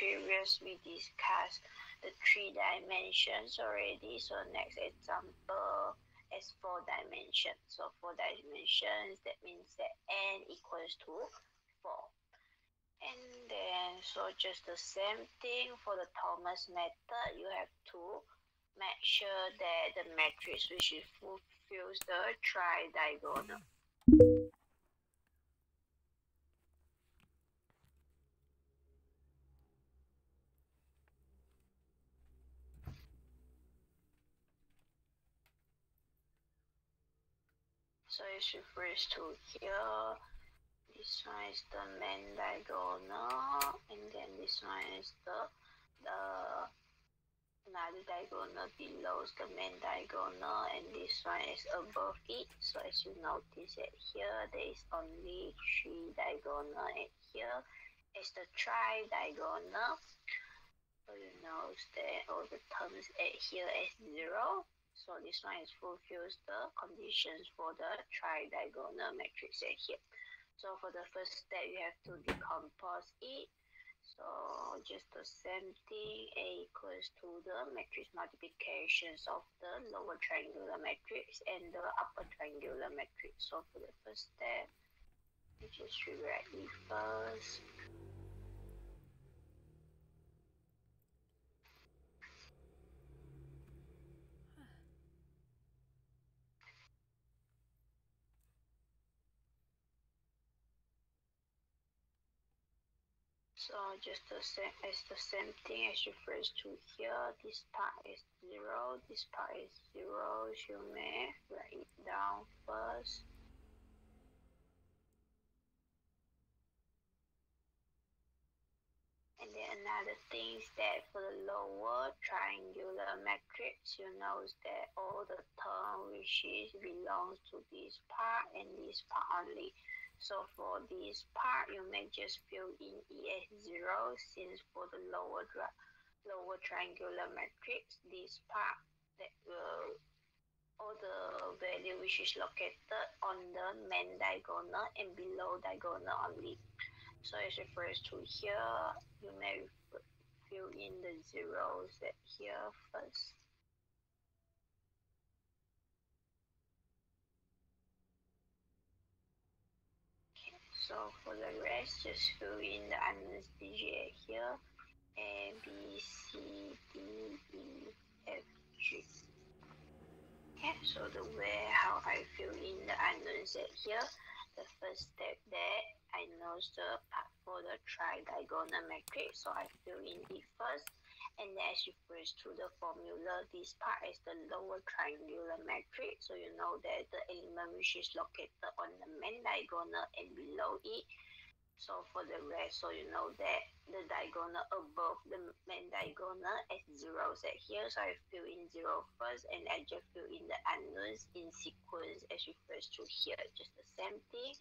previous we discussed the 3 dimensions already. So next example is 4 dimensions. So 4 dimensions, that means that n equals to 4. And then, so just the same thing for the Thomas method, you have to make sure that the matrix which fulfills the tri-diagonal. So it refers to here, this one is the main diagonal, and then this one is the another diagonal below the main diagonal, and this one is above it. So as you notice it here, there is only 3 diagonal, and here is the tri-diagonal. So you know that all the terms at here is 0. So this one is fulfills the conditions for the tri-diagonal matrix at here. So for the first step, you have to decompose it. So just the same thing, A equals to the matrix multiplications of the lower triangular matrix and the upper triangular matrix. So for the first step, you just rewrite it first. So just the same thing as refers to here. This part is 0, this part is 0. You may write it down first. And then another thing is that for the lower triangular matrix, you know that all the term which belongs to this part and this part only. So for this part, you may just fill in E as 0, since for the lower triangular matrix, this part that will all the value which is located on the main diagonal and below diagonal only. So it refers to here, you may fill in the zeros at here first. So for the rest, just fill in the unknowns digit here, A, B, C, D, E, F, G. Okay, so the way how I fill in the unknowns at here, the first step that I know the part for the tri-diagonal matrix, so I fill in it first, and then as refers to the formula, this part is the lower triangular matrix, so you know that the element which is located on the main diagonal and below it. So for the rest, so you know that the diagonal above the main diagonal is 0 at here, so I fill in 0 first, and I just fill in the unknowns in sequence as refers to here, just the same thing.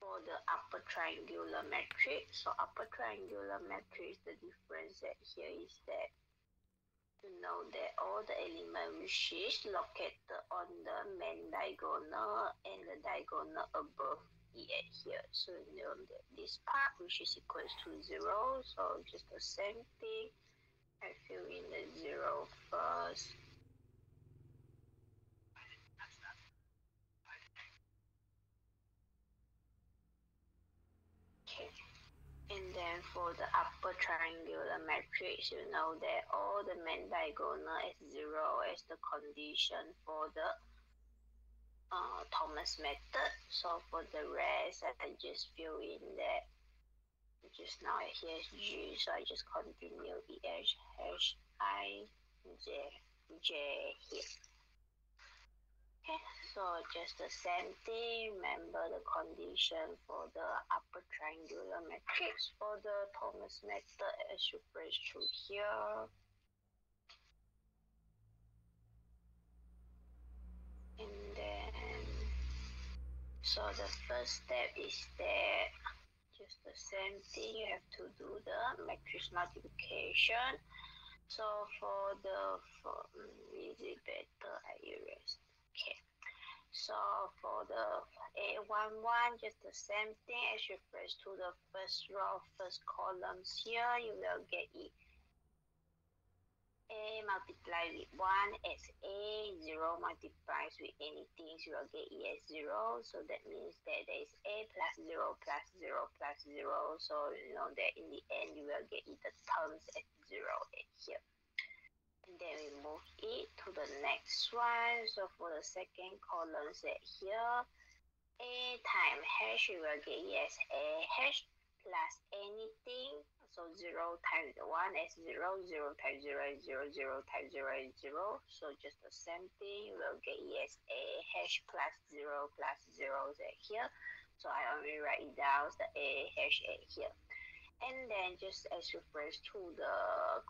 For the upper triangular matrix, so upper triangular matrix, the difference at here is that you know that all the elements which is located on the main diagonal and the diagonal above it at here. So you know that this part which is equals to 0, so just the same thing, I fill in the 0 first. And then for the upper triangular matrix, you know that all the main diagonal is 0 as the condition for the Thomas method. So for the rest, I just fill in that. Just now here is G, so I just continue EH, H, I, J here. Okay, so just the same thing. Remember the condition for the upper triangular matrix for the Thomas method as refers to here. And then, so the first step is that just the same thing, you have to do the matrix multiplication. So for the, is it better I erase? Okay. So for the A11, just the same thing as refers to the first row, first columns here, you will get it. A multiplied with 1 as A, 0 multiplies with anything, you will get E as 0. So that means that there is A plus 0 plus 0 plus 0. So you know that in the end you will get the terms at 0 here. And then we move it to the next one. So for the second column set here, A times hash, you will get yes A hash plus anything. So 0 times 1 is 0, 0 times 0 is 0, 0 times 0 is 0. So just the same thing, you will get yes A hash plus 0 plus 0 here. So I only write it down the A hash A here. And then just as refers to the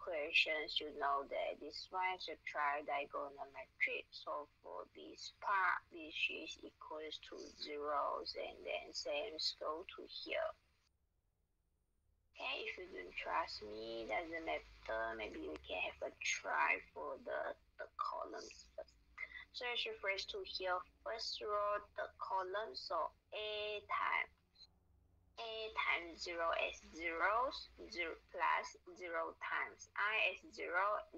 questions, you know that this one is a tridiagonal matrix. So for this part, this is equals to zeros, and then same go to here. Okay, if you don't trust me, doesn't matter. Maybe we can have a try for the columns first. So it refers to here, first row, the column, so A times 0 is 0, 0 plus 0 times I is 0,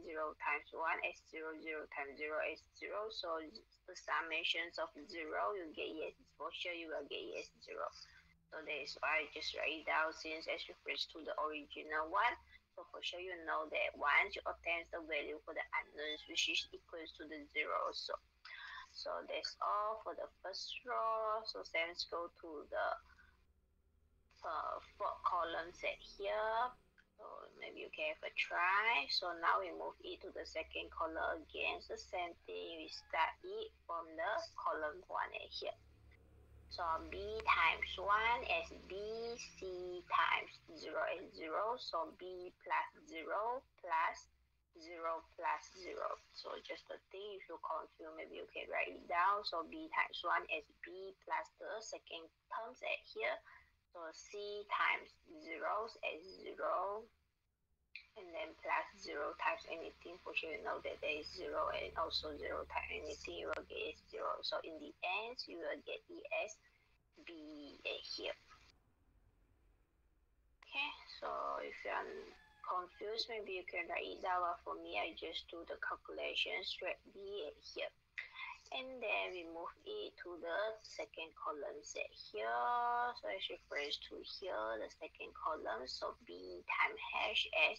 0 times 1 is 0, 0 times 0 is 0. So the summations of 0, you get yes, for sure you will get yes 0. So that is why I just write it down since it refers to the original one. So for sure you know that once you obtain the value for the unknowns, which is equals to the 0. So that's all for the first row. So let's go to the fourth column set here. So maybe you can have a try. So now we move it to the second column again. So same thing, we start it from the column 1 here. So B times 1 is B, C times 0 is 0. So B plus 0 plus 0 plus 0. So just the thing, if you confuse, maybe you can write it down. So B times 1 is B plus the second terms at here. So C times zeros is 0, and then plus 0 times anything, for sure you know that there is 0, and also 0 times anything, you will get 0. So in the end, you will get E as B here. Okay, so if you're confused, maybe you can write it down. For me, I just do the calculation straight B here. And then we move it to the second column set here. So it refers to here, the second column. So B times hash is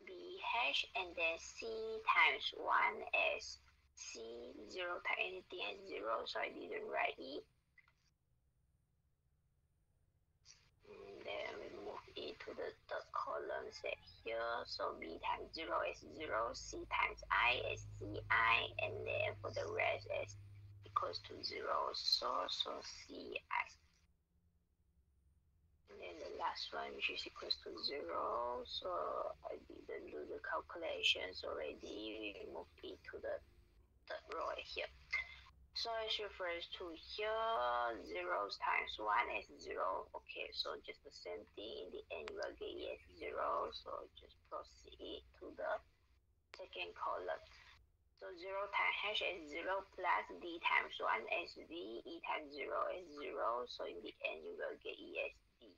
B hash, and then C times 1 is C, 0 times anything is 0. So I didn't write it. And then we move it to the third column set here. So B times 0 is 0, C times I is CI, and then for the rest is equals to 0, so CI. And then the last one, which is equals to 0, so I didn't do the calculations already. We move it to the third row here. So it refers to here, zeros times 1 is 0. Okay, so just the same thing. In the end, you will get yes 0. So just proceed to the second column. So 0 times hash is 0 plus D times 1 is D, E times 0 is 0. So in the end, you will get E as D.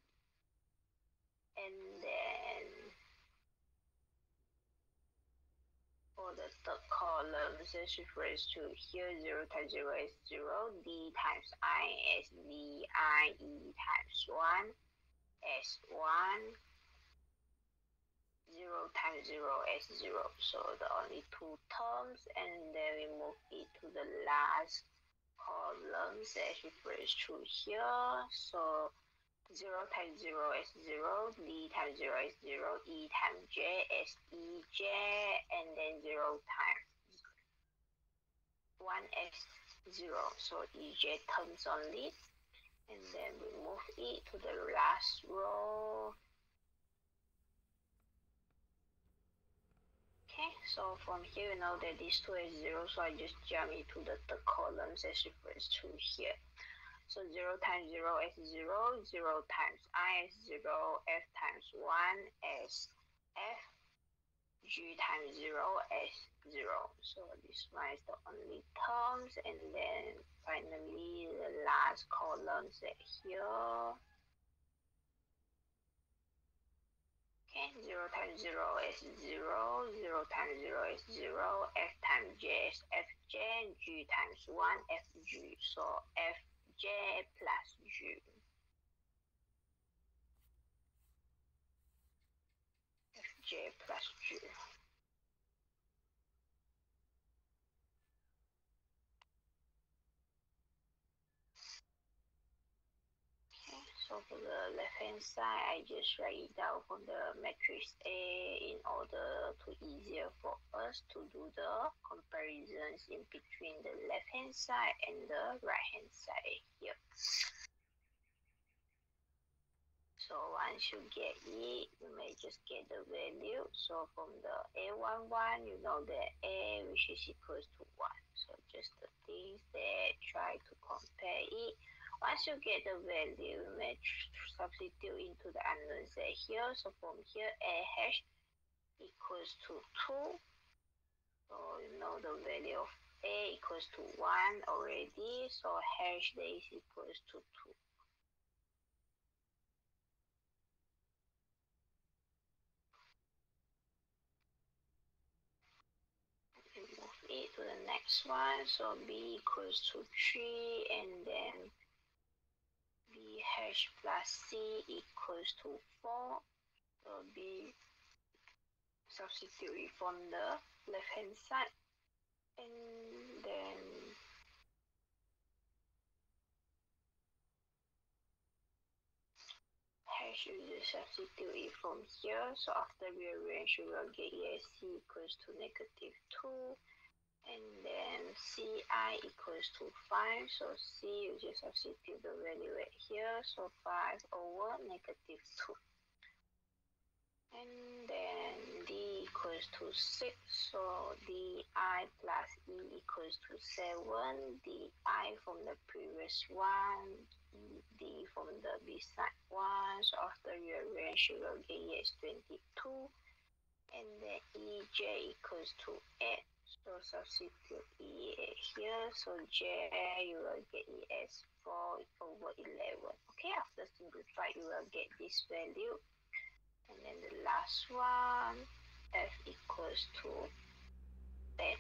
And then for the third column, this refers to here, 0 times 0 is 0, D times I is D, I, E times 1 is 1. 0 times 0 is 0. So the only two terms, and then we move it to the last column that refers to here. So 0 times 0 is 0, D times 0 is 0, E times J is EJ, and then 0 times 1 is 0. So EJ terms only. And then we move it to the last row. Okay, so from here you know that this 2 is 0, so I just jump into the third column as refers to here. So 0 times 0 is 0, 0 times I is 0, F times 1 is F, g times 0 as 0. So this one is the only terms, and then finally the last column set here. Okay, 0 times 0 is 0, 0 times 0 is 0, f times j is fj, g times 1 fg. So fj plus g. fj plus g. So for the left hand side, I just write it down from the matrix A in order to easier for us to do the comparisons in between the left hand side and the right hand side here. So once you get it, you may just get the value. So from the A11, you know that A which is equals to 1. So just the things that try to compare it. Once you get the value, you may substitute into the unknown set here. So from here, A hash equals to 2. So you know the value of A equals to 1 already. So hash there is equals to 2. Move it to the next one. So B equals to 3, and then B hash plus C equals to 4. So B substitute it from the left hand side, and then hash you just substitute it from here. So after rearrange, you will get here C equals to -2, and then Ci equals to 5. So C you just substitute the value right here. So 5 over -2. And then D equals to 6, so Di plus E equals to 7, Di from the previous one, D from the beside one, so after you arrange you will get yes 22, and then EJ equals to 8, so substitute E here, so J you will get E as 4 over 11. Okay, after simplify you will get this value. And then the last one, f equals to 10.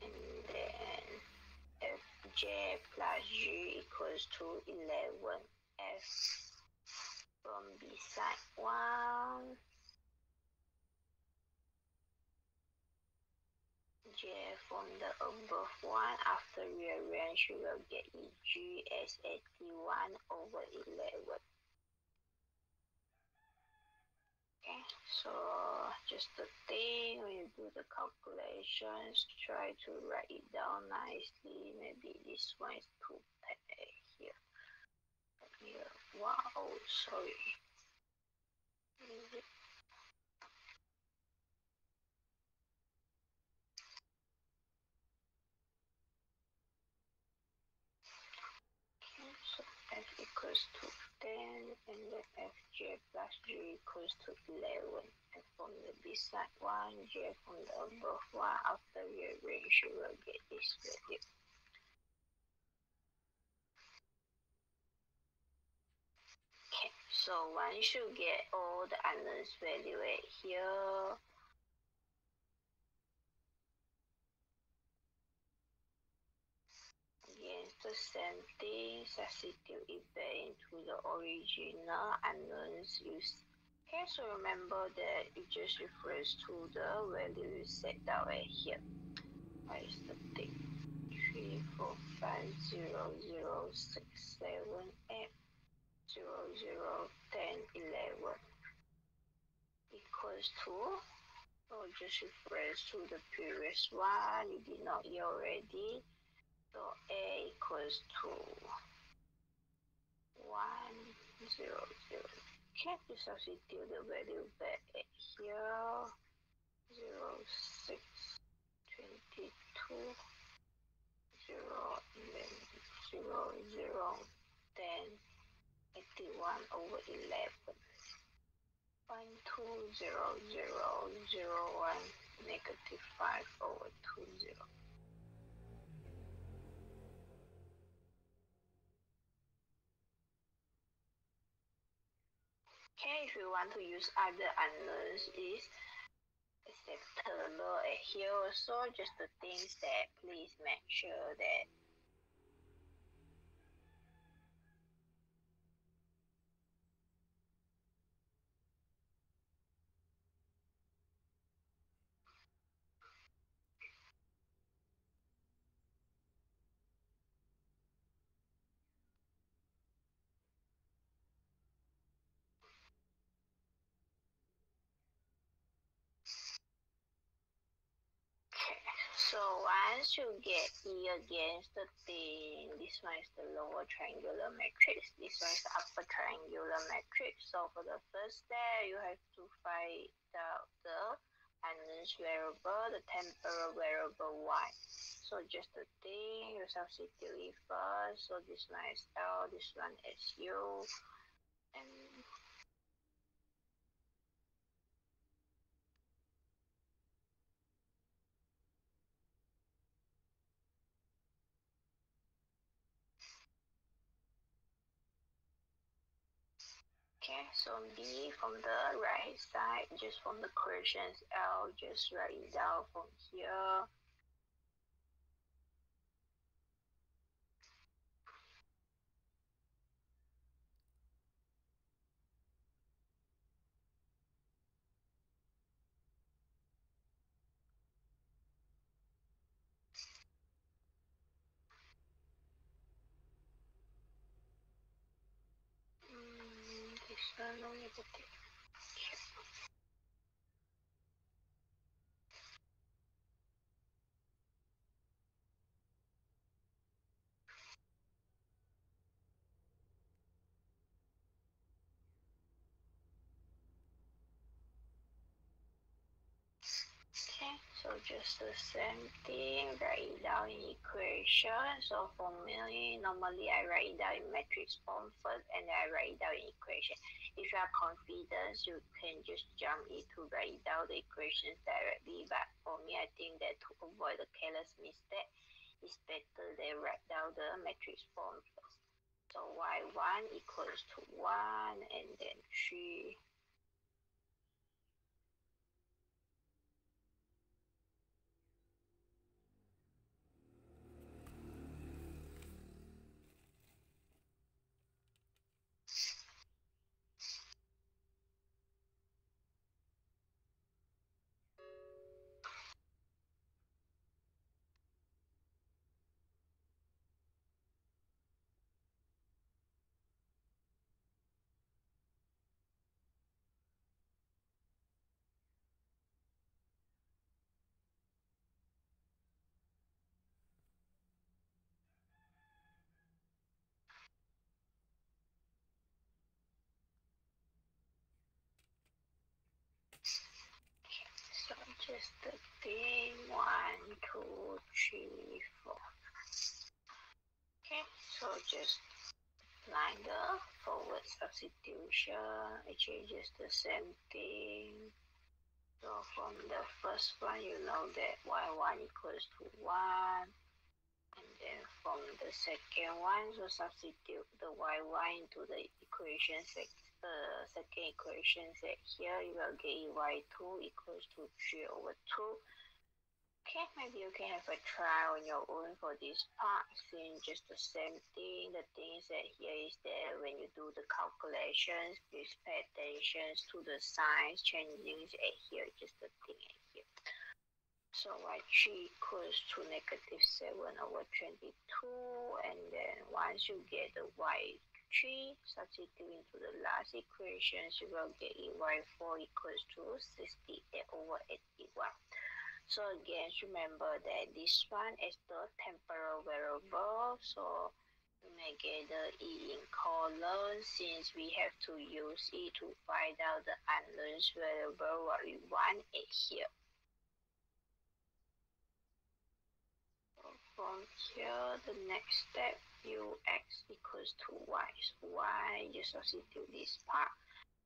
And then fj plus g equals to 11. F from beside 1. J from the above 1. After rearrange, you will get g as 81 over 11. Okay, so just the thing, when you do the calculations, try to write it down nicely. Maybe this one is too bad here. Here, wow, sorry. Okay, so f equals to 10, and then fj plus g equals to 11. And from the beside one, j from the above one, after rearrange, you will get this value. Okay, so once you get all the unknowns value right here, again, the same thing, substitute it back into the original unknowns used. Okay, so remember that it just refers to the value you set down right here. What is the thing? 3, 4, 5, 0, 0, 6, 7, 8, 0, 0, 10, 11 equals to, so just refers to the previous one you did not hear already. So A equals to 1, 0, 0. Okay, you substitute the value back here. 0, 6, 22, 0, and then 0, 0, 10, 81 over 11. 1, 2, 0, 0, 0, 1, negative 5 over 2, 0. Okay, if you want to use other unknowns is except Taylor here also, just the things that please make sure that so once you get E against the thing, this one is the lower triangular matrix, this one is the upper triangular matrix. So for the first step, you have to find out the unknown variable, the temporal variable y. So just the thing, you substitute it first. So this one is L, this one is U, and okay, so B from the right side, just from the equations L, just write it down from here. This one no negative. Okay, so just the same thing, write it down in equation. So for me, normally I write it down in matrix form first and then I write it down in equation. If you are confident, you can just jump into write down the equations directly. But for me, I think that to avoid the careless mistake, it's better than write down the matrix form first. So y1 equals to 1 and then 3. So just the thing, 1, 2, 3, 4. Okay, so just line the forward substitution. Actually, just the same thing. So from the first one, you know that y1 equals to 1. And then from the second one, so substitute the y1 into the equation second equation set here. You will get y2 equals to 3 over 2. Okay, maybe you can have a try on your own for this part, seeing just the same thing. The thing is that here is that when you do the calculations, please pay attention to the signs changing at here, just the thing at here. So y3 equals to negative 7 over 22, and then once you get the y3, substitute into the last equations, you will get y4 equals to 68 over 81. So again, remember that this one is the temporal variable, so you may get the E in column since we have to use E to find out the unknown variable what we want it here. So from here, the next step, ux equals to y. So y, just substitute this part.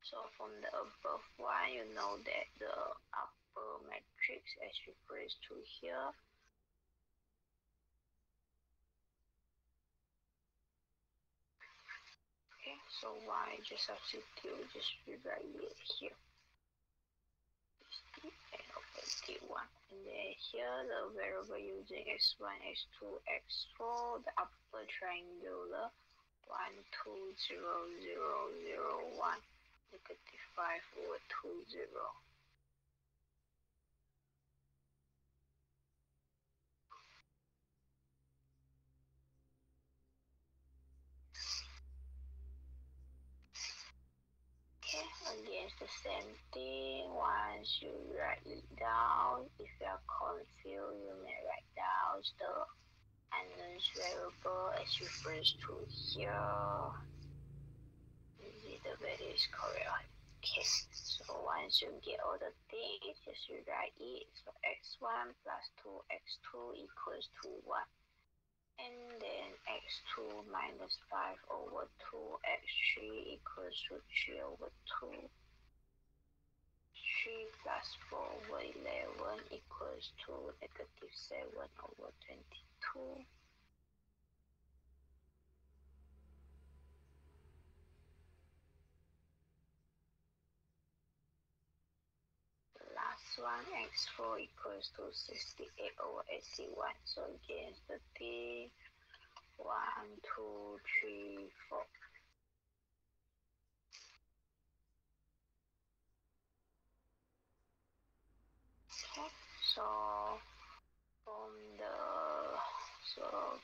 So from the above one, you know that the upper matrix as refers to here. Okay, so y just substitute, just rewrite it here. N over D1. And then here the variable using x1, x2, x4, the upper triangular 1, 2, 0, 0, 0, 1, negative 5 over 2, 0. Okay, again the same thing. Once you write it down, if you are confused, you may write down the unknown variable as refers to here. Is the value is correct? Okay, so once you get all the things, just rewrite it. So x1 plus 2x2 equals to 1. And then x2 minus 5 over 2, x3 equals to 3 over 2. 3 plus 4 over 11 equals to negative 7 over 22. Last one, x4 equals to 68 over 81. So again, the thing, 1, 2, 3, 4. Okay, so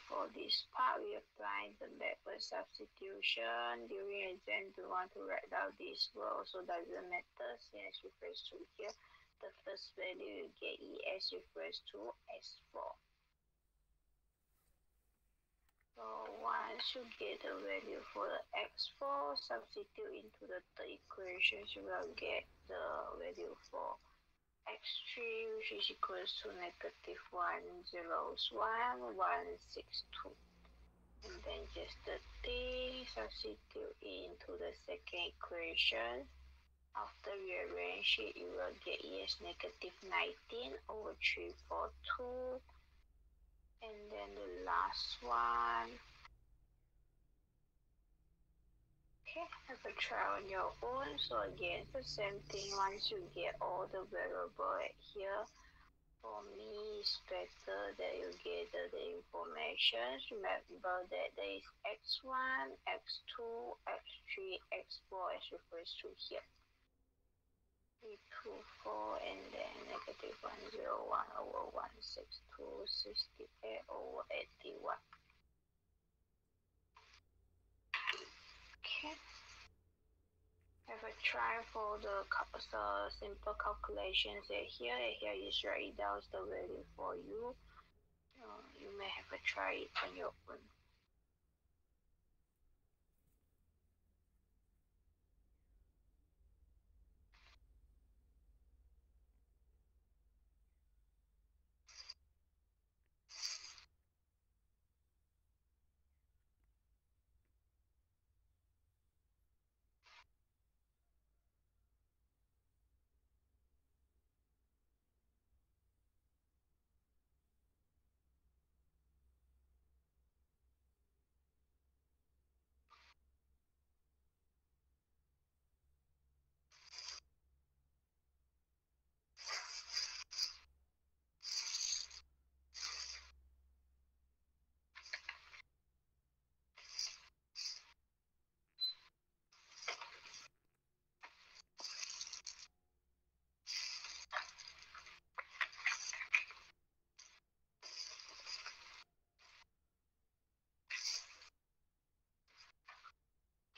for this part, we apply the backward substitution. During exam, we want to write down this row, so doesn't matter since refers to here. The first value you get ES refers to S4. So once you get the value for the x4, substitute into the third equation, you will get the value for x3, which is equals to negative 1, 0, 1, 1, 6, 2. And then just the thing, substitute into the second equation. After rearrange it, you will get ES negative 19 over 3, 4, 2. And then the last one. Okay, have a try on your own. So again, the same thing. Once you get all the variable here, for me, it's better that you get the information. Remember that there is x1, x2, x3, x4 as refers to here. 3, 2, 4, and then negative 1, 0, 1 over 1, 6, 2, 68 over 81. Okay. Have a try for the simple calculations here. Here is write down the value for you. You may have a try it on your own.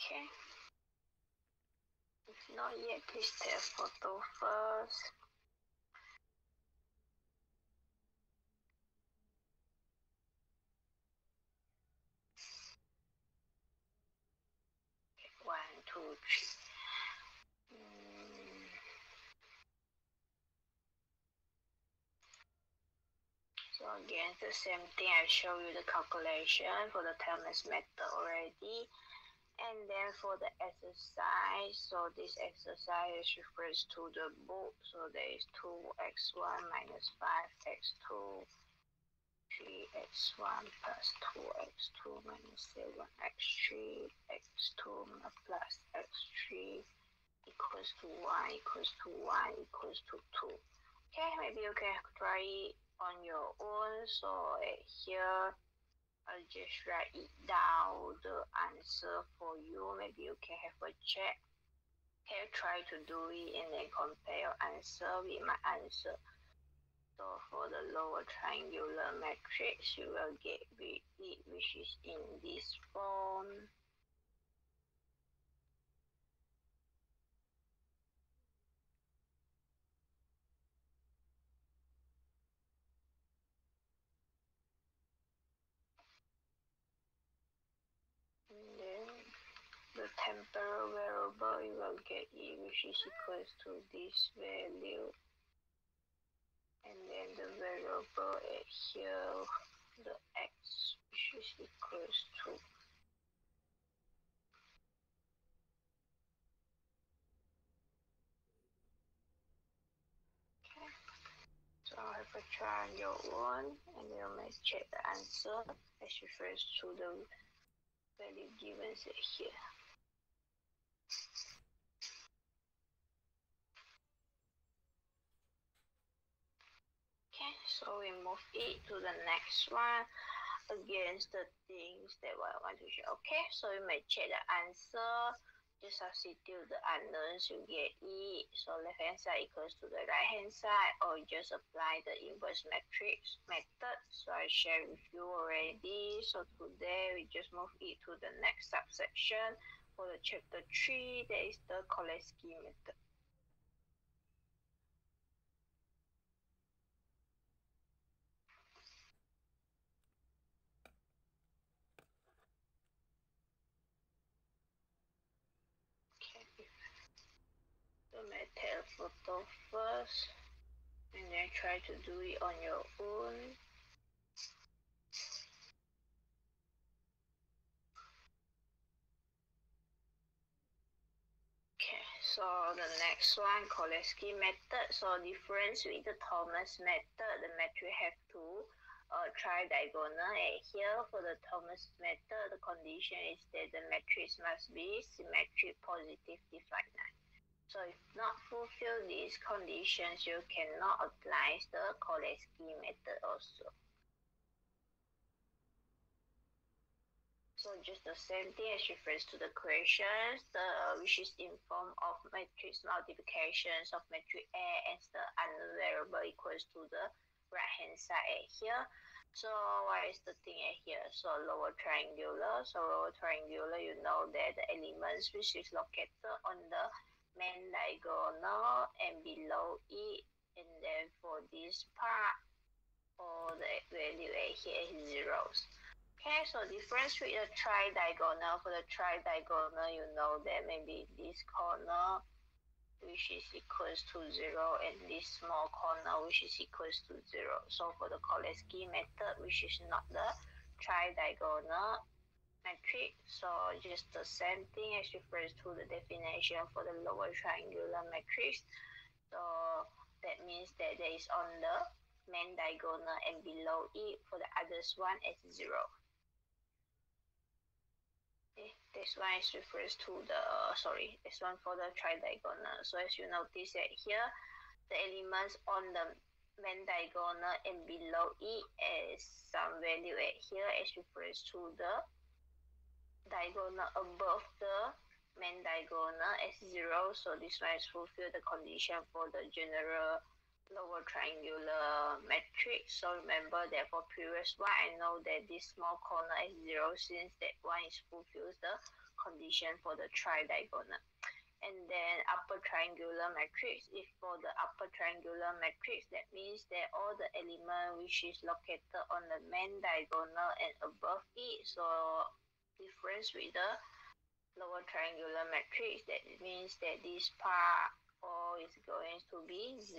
Okay. If not yet, please take a photo first. Okay, 1, 2, 3. So again, the same thing. I show you the calculation for the Thomas method already. And then for the exercise, so this exercise refers to the book. So there is 2x1 minus 5x2, 3x1 plus 2x2 minus 7x3, x2 plus x3 equals to 1 equals to 1 equals to 2. Okay, maybe you can try it on your own. So here I'll just write it down the answer for you. Maybe you can have a check. Can you try to do it and then compare your answer with my answer? So for the lower triangular matrix, you will get it, which is in this form. And then the temporal variable, you will get it, which is equals to this value. And then the variable at here, the x, which is equals to. Okay. So have a try on your own, and then you may check the answer as refers to the value given here. Okay, so we move it to the next one. Against the things that I want to show. Okay, so you may check the answer. Just substitute the unknowns, you get it. So left hand side equals to the right hand side, or just apply the inverse matrix method. So I share with you already. So today we just move it to the next subsection. For the chapter 3, there is the Koleski method. So I take a photo first, and then try to do it on your own. Okay, so the next one, Koleski method. So difference with the Thomas method, the matrix have two tri-diagonal. And here for the Thomas method, the condition is that the matrix must be symmetric, positive, like 9. So if not fulfill these conditions, you cannot apply the Koleski method also. So just the same thing as refers to the questions, which is in form of matrix multiplications of matrix A as the unknown variable equals to the right hand side here. So what is the thing here? So lower triangular. So lower triangular, you know that the elements which is located on the main diagonal and below it, and then for this part, all the value here is zeros. Okay, so difference with the tri-diagonal. For the tri-diagonal, you know that maybe this corner, which is equals to 0, and this small corner, which is equals to 0. So for the Koleski method, which is not the tri-diagonal matrix, so just the same thing as refers to the definition for the lower triangular matrix. So that means that there is on the main diagonal and below it. For the others one is 0. This one is refers to the, this one for the tri-diagonal. So as you notice that here, the elements on the main diagonal and below it is some value at here as refers to the diagonal above the main diagonal as 0. So this one is fulfill the condition for the general lower triangular matrix. So remember that for previous one, I know that this small corner is 0 since that one is fulfills the condition for the tri-diagonal. And then upper triangular matrix, if for the upper triangular matrix, that means that all the element which is located on the main diagonal and above it. So difference with the lower triangular matrix, that means that this part all is going to be 0.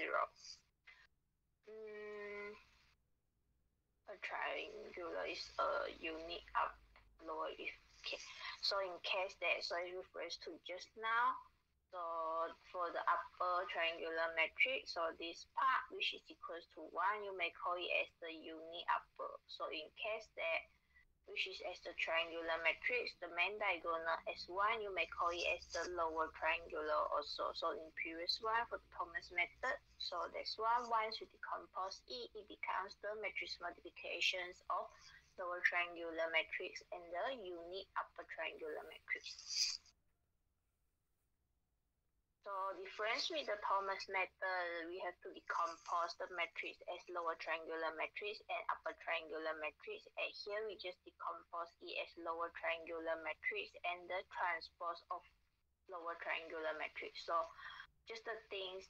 A triangular is a unique up lower if. Okay. So in case that, so it refers to just now. So for the upper triangular matrix, so this part which is equals to 1, you may call it as the unit upper. So in case that which is as the triangular matrix, the main diagonal S1, you may call it as the lower triangular also. So in previous one for the Thomas method, so that's one. Once you decompose it, it becomes the matrix multiplications of lower triangular matrix and the unit upper triangular matrix. So difference with the Thomas method, we have to decompose the matrix as lower triangular matrix and upper triangular matrix. And here we just decompose it as lower triangular matrix and the transpose of lower triangular matrix. So just the things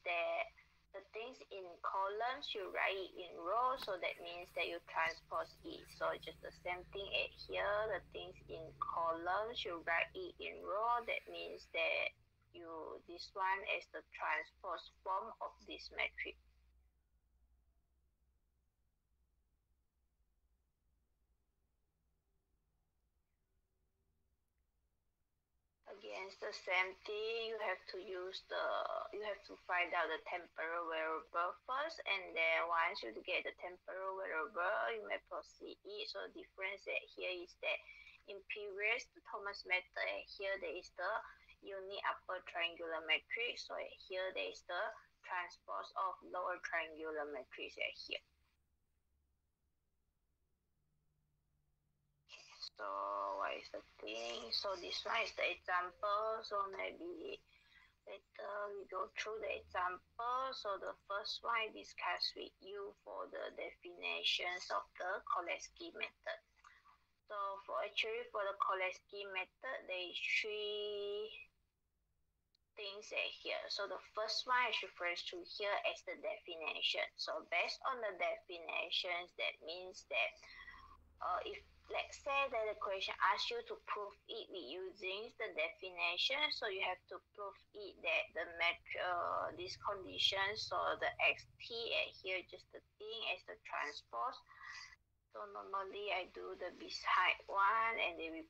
in columns, you write it in rows, so that means that you transpose it. So just the same thing at here, the things in columns, you write it in row, that means that this one is the transpose form of this matrix. Again, it's the same thing. You have to find out the temporal variable first, and then once you get the temporal variable, you may proceed it. So the difference here is that in previous Thomas method, here there is the unit upper triangular matrix. So here there is the transpose of lower triangular matrix here. So what is the thing? So this one is the example. So maybe later we go through the example. So the first one I discuss with you for the definitions of the Kolesky method. So for the Kolesky method, there is three things here. So the first one is refers to here as the definition. So based on the definitions, that means that if let's say that the question asks you to prove it with using the definition, so you have to prove it that the these conditions, so the xt here just the thing as the transpose. So normally I do the beside one and then we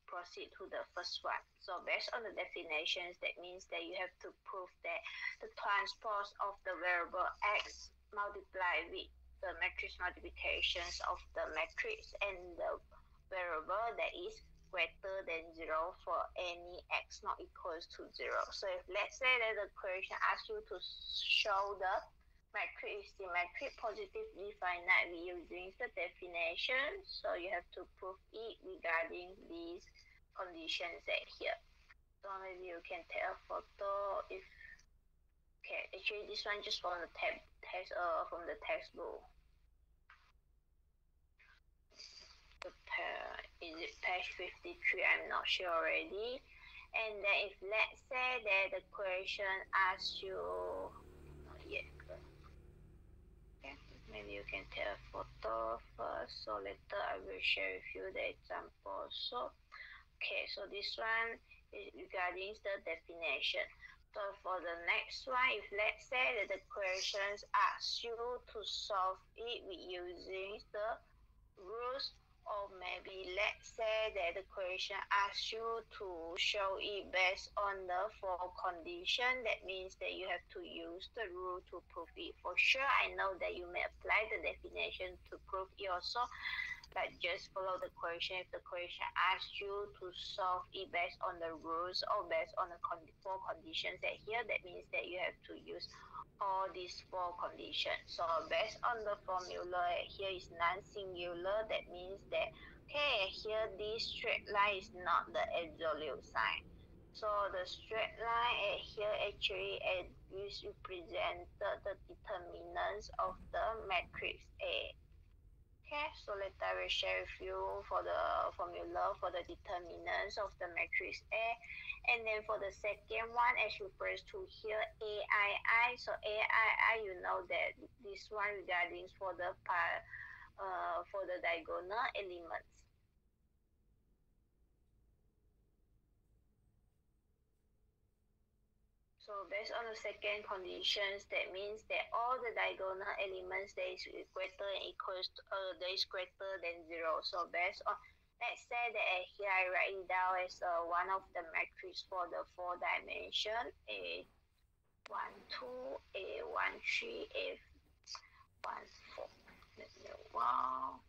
proceed to the first one. So based on the definitions, that means that you have to prove that the transpose of the variable x multiplied with the matrix multiplications of the matrix and the variable that is greater than 0 for any x not equals to 0. So if let's say that the question asks you to show the matrix symmetric positively finite using the definition, so you have to prove it regarding these conditions here. So maybe you can take a photo if okay, actually this one just from the from the textbook. Is it page 53? I'm not sure already. And then if let's say that the question asks you, not yet. Okay, maybe you can take a photo first. So later I will share with you the example. So okay, so this one is regarding the definition. So for the next one, if let's say that the questions ask you to solve it with using the rules, or maybe let's say that the question asks you to show it based on the four condition, that means that you have to use the rule to prove it. For sure, I know that you may apply the definition to prove it also, but just follow the question. If the question asks you to solve it based on the rules or based on the four conditions here, that means that you have to use all these four conditions. So based on the formula here is non-singular, that means that okay, here this straight line is not the absolute sign. So the straight line here actually is represent the determinants of the matrix A. Okay, so later I will share with you for the formula for the determinants of the matrix A. And then for the second one, as refers to here, AII. So AII, you know that this one regarding for the diagonal elements. So based on the second conditions, that means that all the diagonal elements that is greater than equals that is greater than 0. So based on let's say that here I write it down as one of the matrix for the 4 dimension A12, A13, A14. Let me wow.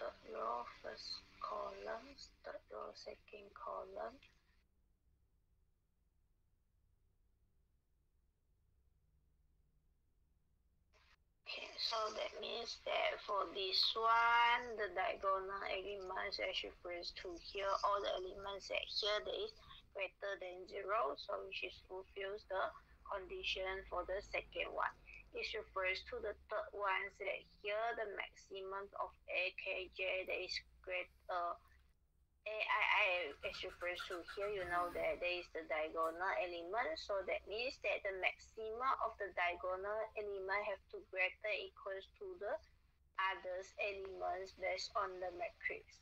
Third row, first column, third row, second column. Okay, so that means that for this one, the diagonal elements as refers to here, all the elements that here that is greater than 0, so which is fulfills the condition for the second one. It refers to the third one, so that here the maximum of AKJ that is greater AII as refers to here, you know that there is the diagonal element, so that means that the maxima of the diagonal element have to greater equals to the others elements based on the matrix.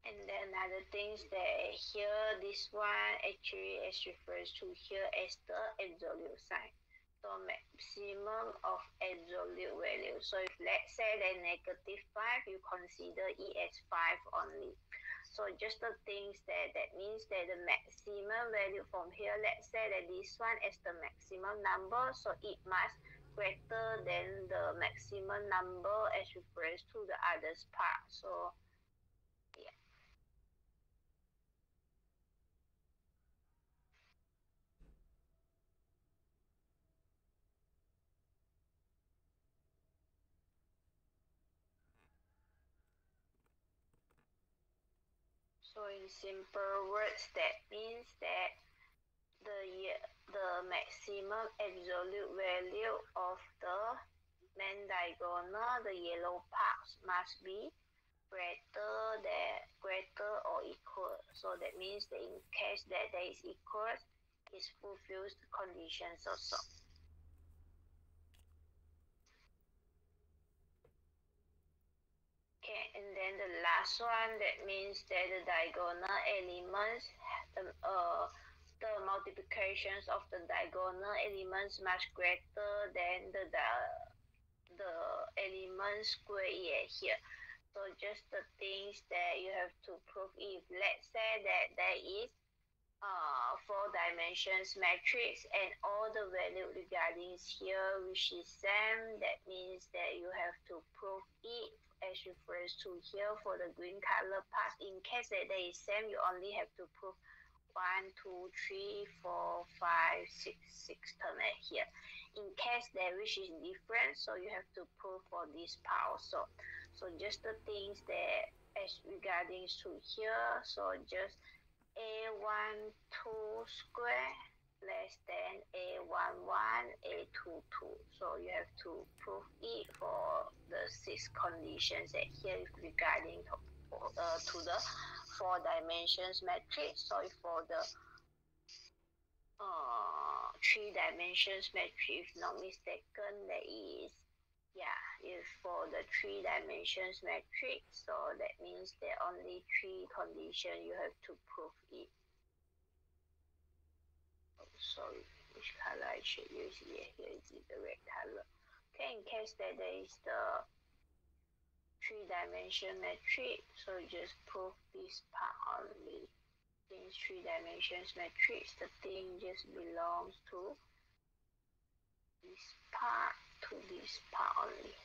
And then other things that here, this one actually as refers to here as the absolute sign. So maximum of absolute value. So if let's say that -5, you consider it as 5 only. So just the things that means that the maximum value from here, let's say that this one is the maximum number, so it must greater than the maximum number as refers to the others part. So yeah. So in simple words, that means that the maximum absolute value of the main diagonal, the yellow parts, must be greater or equal. So that means that in case that there is equal, it fulfills the conditions also. Okay, and then the last one, that means that the diagonal elements, the multiplications of the diagonal elements much greater than the element square here. So just the things that you have to prove, if let's say that there is 4 dimensions matrix and all the value regarding here which is same, that means that you have to prove it as refers to here for the green color part. In case that they is same, you only have to prove 1, 2, 3, 4, 5, 6 term here. In case that which is different, so you have to prove for this part also. So just the things that as regarding to here, so just A12 square less than A11, A22. So you have to prove it for the 6 conditions that here regarding to the 4 dimensions matrix. So for the 3 dimensions matrix, if not mistaken, that is, yeah, is for the 3 dimensions matrix. So that means that only 3 conditions you have to prove it. Oh, sorry, which color I should use here? Here is the red color. Okay, in case that there is the 3-dimension matrix, so just prove this part only. Since 3 dimensions matrix, the thing just belongs to this part only.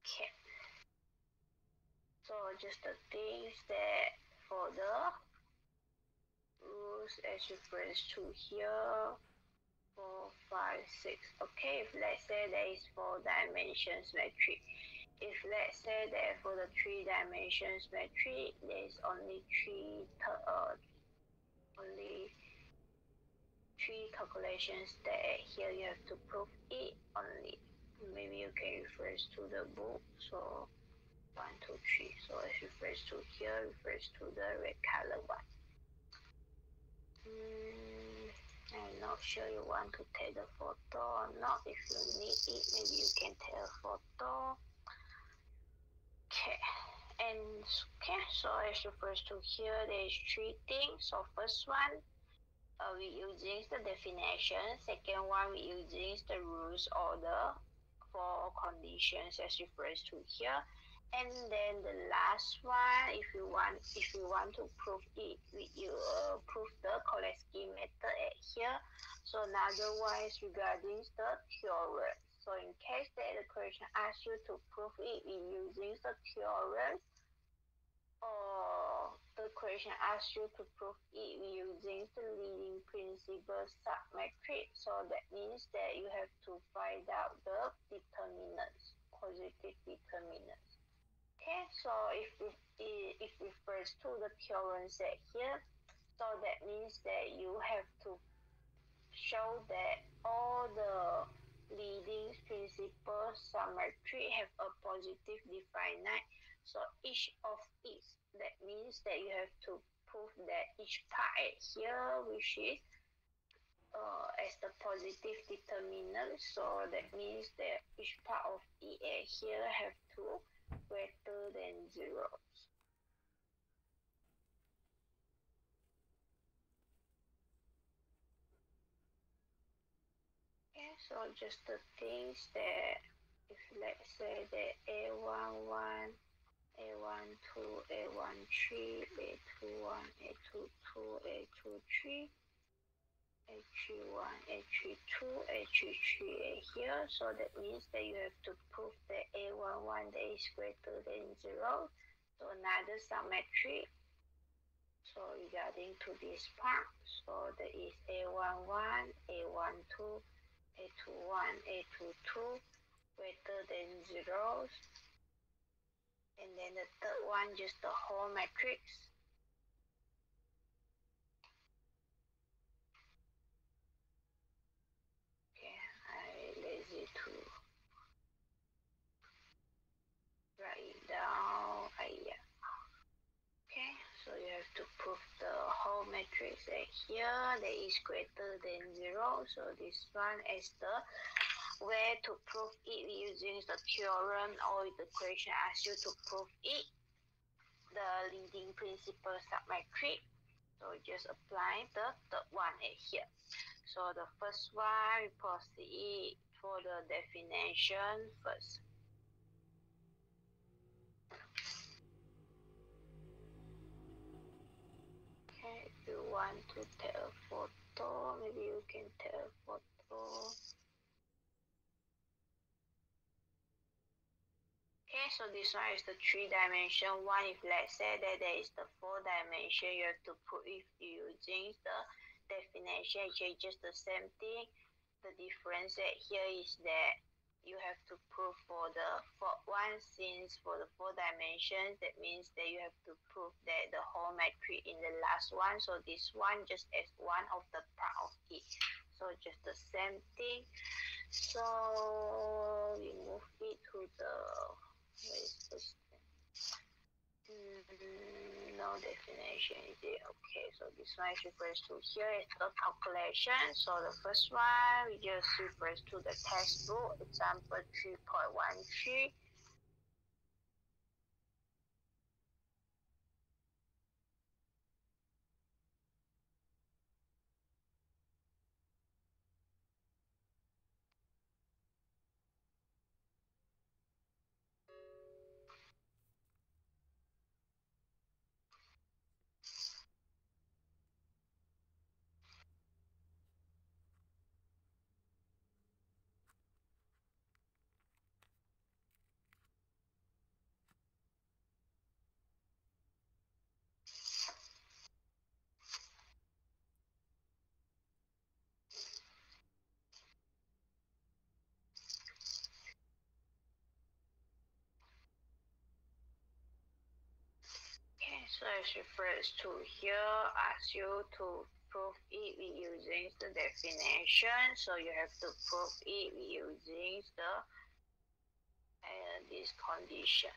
Okay. So just the things that for the rules as refers to here, 4, 5, 6. Okay, if let's say there is 4 dimensions matrix. If let's say that for the 3 dimensions matrix, there is only 3 calculations that here you have to prove it only. Maybe you can refer to the book. So 1, 2, 3. So it refers to here, refers to the red color one. I'm not not sure you want to take the photo or not. If you need it, maybe you can take a photo. Okay, and okay, so as refers to here, there is three things. So first one, we using the definition. Second one, we using the rules order for conditions as refers to here. And then the last one, if you want to prove it, you prove the Koleski method at here. So another one is regarding the theorem. So in case that the question asks you to prove it using the theorem, or the question asks you to prove it using the leading principal submatrix. So that means that you have to find out the determinants, positive determinants. Okay, so if it refers to the theorem set here, so that means that you have to show that all the leading principal submatrix have a positive definite. So each of it, that means that you have to prove that each part here, which is as the positive determinant. So that means that each part of it here have to greater than 0. Okay, so just the things that, if let's say that A11, A12, A13, A21, A22, A23, A31, A32, A33 here. So that means that you have to prove that A11 that is greater than 0. So another submatrix. So regarding to this part, so that is A11, A12, A21, A22 greater than 0. And then the third one, just the whole matrix. Okay, I lazy to write it down. Yeah. Okay, so you have to prove the whole matrix here that is greater than 0. So this one is the way to prove it using the theorem, or the question asks you to prove it, the leading principal submatrix. So just apply the third one here. So the first one, we proceed for the definition first. Okay, if you want to take a photo, maybe you can take a photo. Okay, so this one is the 3-dimension one. If let's say that there is the 4-dimension, you have to put it using the definition. Actually, just the same thing. The difference here is that you have to prove for the fourth one, since for the 4 dimensions, that means that you have to prove that the whole matrix in the last one. So this one just as one of the part of it. So just the same thing. So we move it to the, where is this? No definition is it? Okay, so this one is refers to here is the calculation. So the first one we just refers to the textbook example 3.13. So it refers to here, asks you to prove it using the definition. So you have to prove it using the this condition.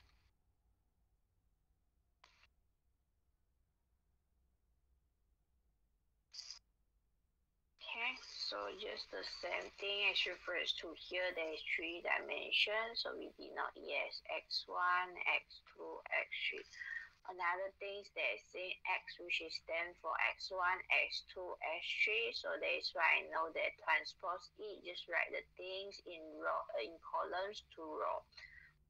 Okay, So just the same thing as refers to here, there is 3 dimensions, so we denote E as x1, x2, x3. Another thing is that saying x, which is stand for x1, x2, x3, so that is why I know that transpose E, just write the things in columns to row.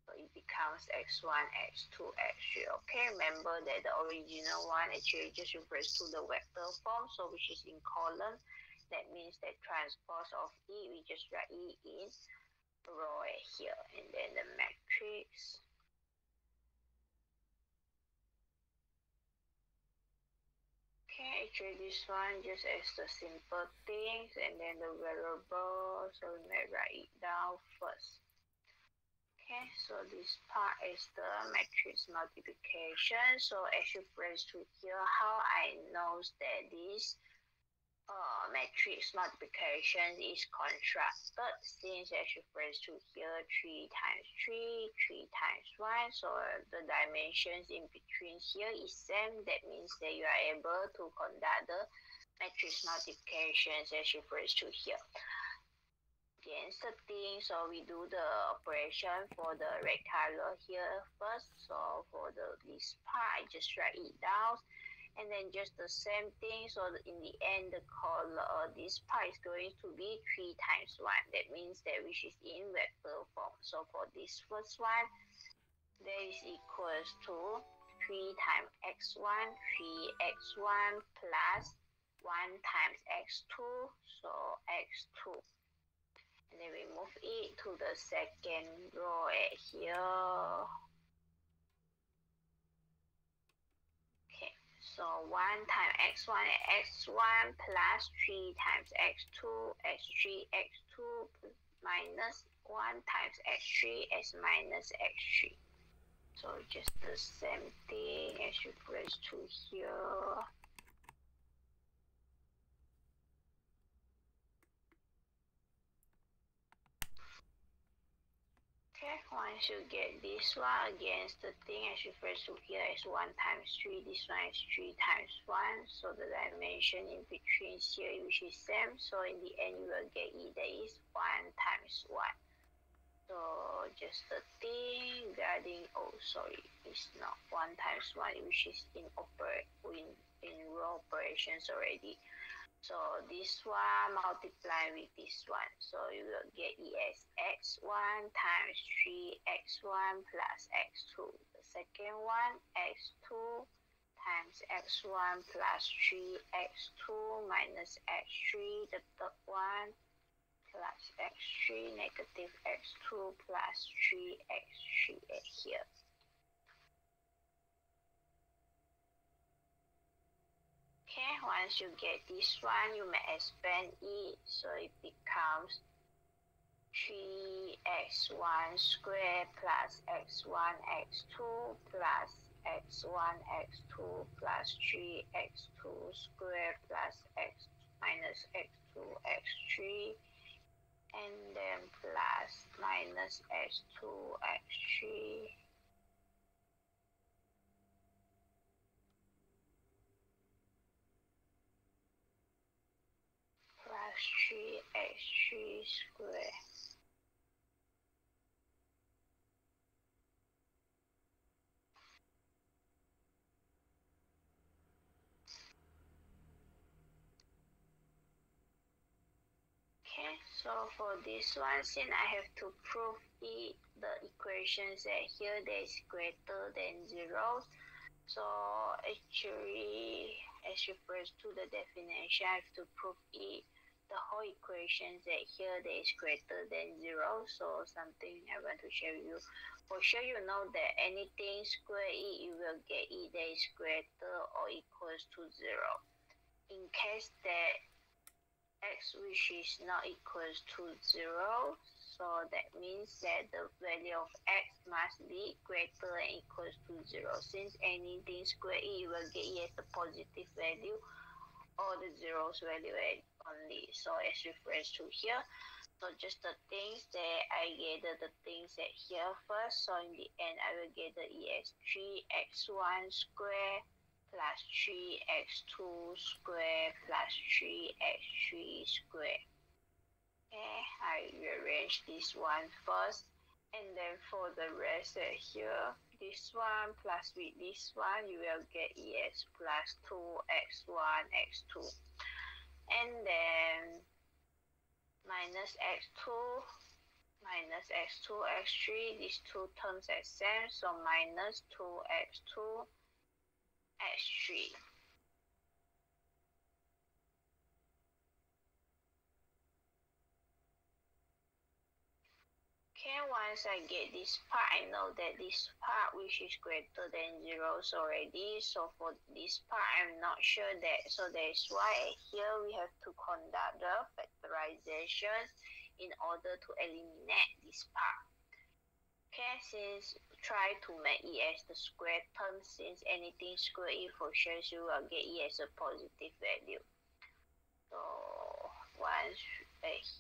So it becomes x1, x2, x3. Okay, remember that the original one actually just refers to the vector form, so which is in column. That means that transpose of E, we just write E in row here, and then the matrix. Okay, actually this one just as the simple things, and then the variable, so we may write it down first. Okay, so this part is the matrix multiplication. So as you refers to here, how I know that this matrix multiplication is constructed, since as you refers to here 3 times 3, 3 times 1, so the dimensions in between here is same. That means that you are able to conduct the matrix multiplications as you refers to here. Against the thing, so we do the operation for the red color here first. So for this part, I just write it down, and then just the same thing. So in the end, the color this part is going to be 3 times 1. That means that which is in vector form. So for this first one, that is equals to 3 times x1, 3x1 plus 1 times x2, so x2. And then we move it to the second row here. Okay, so 1 times x1 and x1 plus 3 times x2, x3, x2 minus 1 times x3, x minus x3. So just the same thing as you press to here. Okay, once you get this one, against the thing as refers to here is 1 times 3, this one is 3 times 1, so the dimension in between here which is same, so in the end you will get E, that is 1 times 1. So just the thing regarding, oh sorry, it's not 1 times 1, which is in row operations already. So this one multiply with this one, so you will get E as x1 times 3x1 plus x2. The second one, x2 times x1 plus 3x2 minus x3. The third one, plus x3 negative x2 plus 3x3 here. Okay, once you get this one, you may expand it, so it becomes 3x1 squared plus x1 x2 plus x1 x2 plus 3x2 squared plus x minus x2 x3, and then plus minus x2 x3. Plus 3x3 squared. Okay, so for this one, since I have to prove it, the equations that here that is greater than 0. So actually, as refers to the definition, I have to prove it. The whole equation that here that is greater than 0. So something I want to share with you. For sure, you know that anything square it, you will get it that is greater or equals to 0. In case that x which is not equals to 0, so that means that the value of x must be greater than equals to 0. Since anything square it, you will get it as a positive value or the zeros value only. So as refers to here, so just the things that I gather the things that here first. So in the end, I will get the E as 3x1 squared plus 3x2 square plus 3x3 square. Okay, I rearrange this one first, and then for the rest here, this one plus with this one, you will get EX plus 2x1 x2, and then minus x2 minus x2 x3, these two terms are same, so minus 2x2 x3. Okay, once I get this part, I know that this part which is greater than 0 already. So for this part, I'm not sure that. So that's why here we have to conduct the factorization in order to eliminate this part. Okay, since try to make E as the square term, since anything square E for sure you will get E as a positive value. So once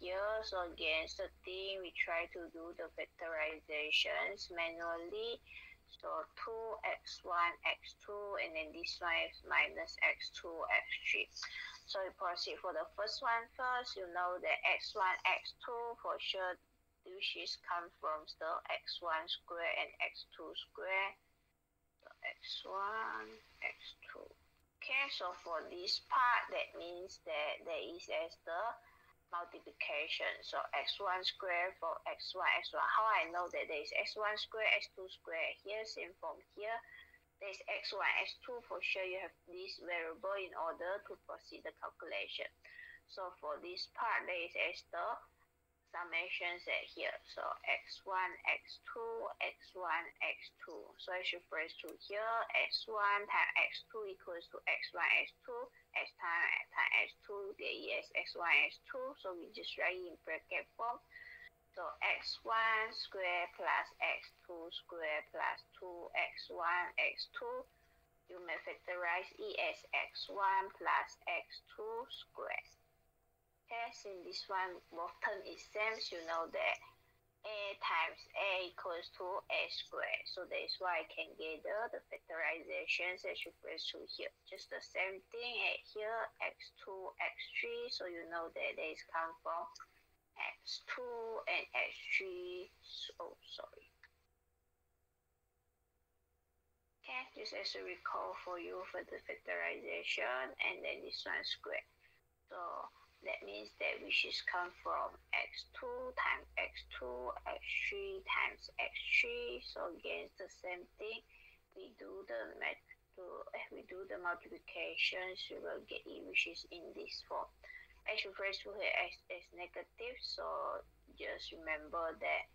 here, so against the thing, we try to do the factorizations manually. So 2x1 x2, and then this one is minus x2 x3. So we proceed for the first one first. You know that x1 x2 for sure which is come from the x1 square and x2 square. So x1 x2. Okay, so for this part, that means that there is as the multiplication. So x1 square for x1, x1. How I know that there is x1 square, x2 square here, same from here. There is x1, x2. For sure, you have this variable in order to proceed the calculation. So for this part, there is as the summation set here. So x1, x2, x1, x2. So I should press to here, x1 times x2 equals to x1, x2, x times x2, there is x1, x2. So we just write in bracket form. So x1 square plus x2 square plus 2x1, x2. You may factorize E as x1 plus x2 square. Okay, since this one both term is same, you know that a times a equals to a squared. So that is why I can gather the factorizations as you press to here. Just the same thing at here, x2, x3. So you know that they come from x2 and x3. Oh, sorry. Okay, just as a recall for you for the factorization, and then this one square. So that means that which is come from x2 times x2, x3 times x3. So again, it's the same thing. We do the multiplications, you will get E which is in this form. As you first to here as negative, so just remember that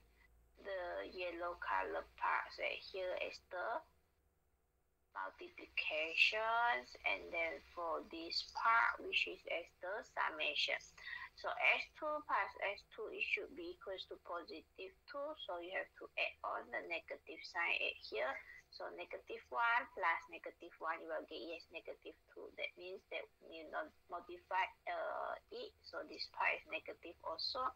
the yellow color parts right here is the multiplications, and then for this part which is as the summation. So x2 plus x2 it should be equals to positive 2, so you have to add on the negative sign at here. So negative 1 plus negative 1, you will get yes negative 2. That means that you not modify it, so this part is negative also.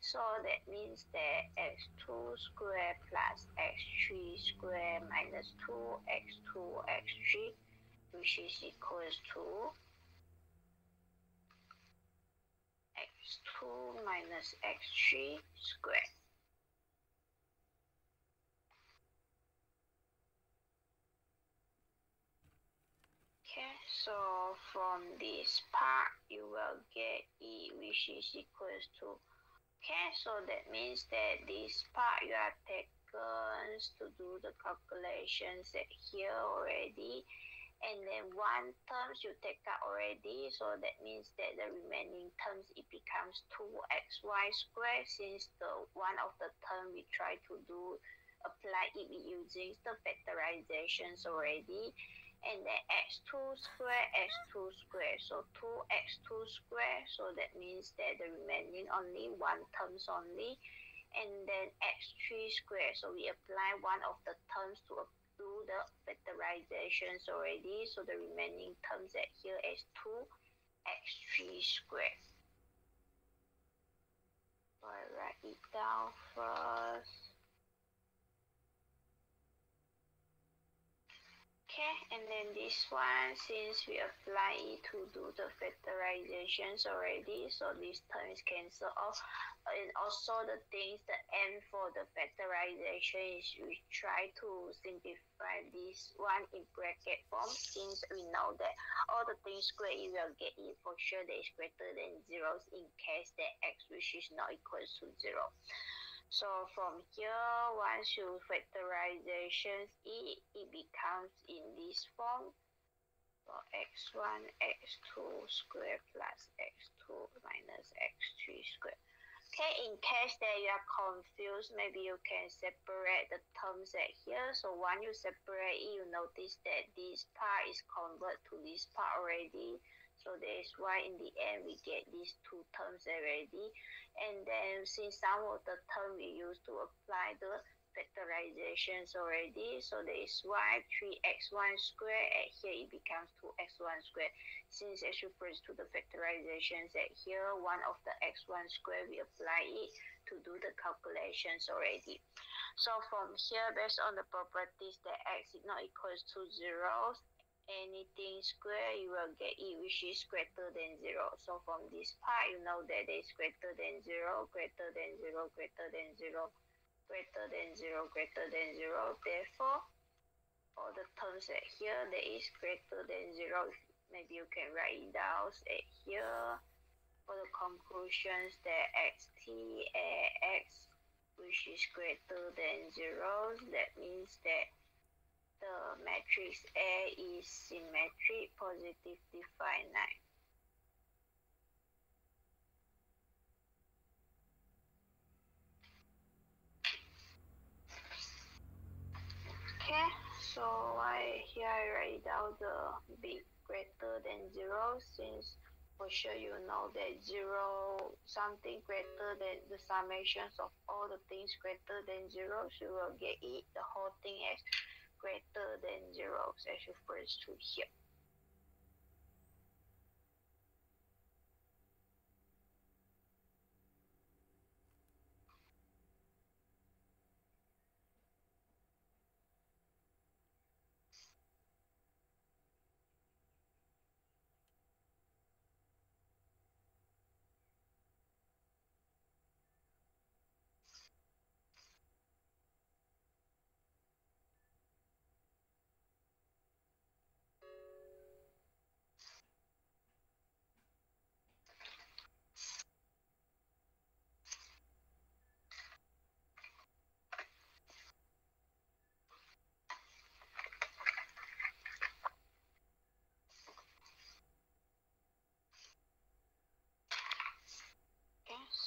So that means that x2 square plus x3 square minus 2x2 x3, which is equals to x2 minus x3 square. Okay, so from this part, you will get E which is equals to. Okay, so that means that this part you are taken to do the calculations at here already, and then one terms you take out already, so that means that the remaining terms it becomes 2xy squared, since the one of the term we try to do apply it using the factorizations already. And then x2 square, x2 square, so 2x2 square, so that means that the remaining only one terms only, and then x3 square, so we apply one of the terms to do the factorizations already, so the remaining terms at here is 2x3 square. So I write it down first. Okay, and then this one, since we apply it to do the factorizations already, so this term is cancelled off. And also the things, the end for the factorization is we try to simplify this one in bracket form, since we know that all the things squared, you will get it for sure that is greater than zeros in case that x which is not equal to 0. So from here, once you factorizations it becomes in this form. So x1, x2 squared plus x2 minus x3 squared. Okay, in case that you are confused, maybe you can separate the terms at here. So when you separate it, you notice that this part is converted to this part already. So that is why in the end we get these two terms already. And then since some of the term we use to apply the factorizations already, so that is why 3x1 squared at here it becomes 2x1 squared. Since it refers to the factorizations at here, one of the x1 squared we apply it to do the calculations already. So from here, based on the properties that x is not equals to 0, anything square you will get it which is greater than 0. So from this part you know that it is greater than 0, greater than 0, greater than 0, greater than 0, greater than 0. Therefore all the terms at here that is greater than 0, maybe you can write it down at here for the conclusions that xt x which is greater than 0, that means that the matrix A is symmetric, positively finite. Okay, so here I write down the big greater than 0, since for sure you know that 0, something greater than the summations of all the things greater than 0, so you will get it, the whole thing as greater than 0 as refers to here.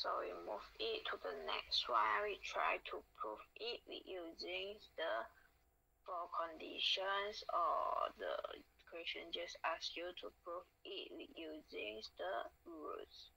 So we move it to the next one. We try to prove it with using the four conditions, or the question just asks you to prove it with using the rules.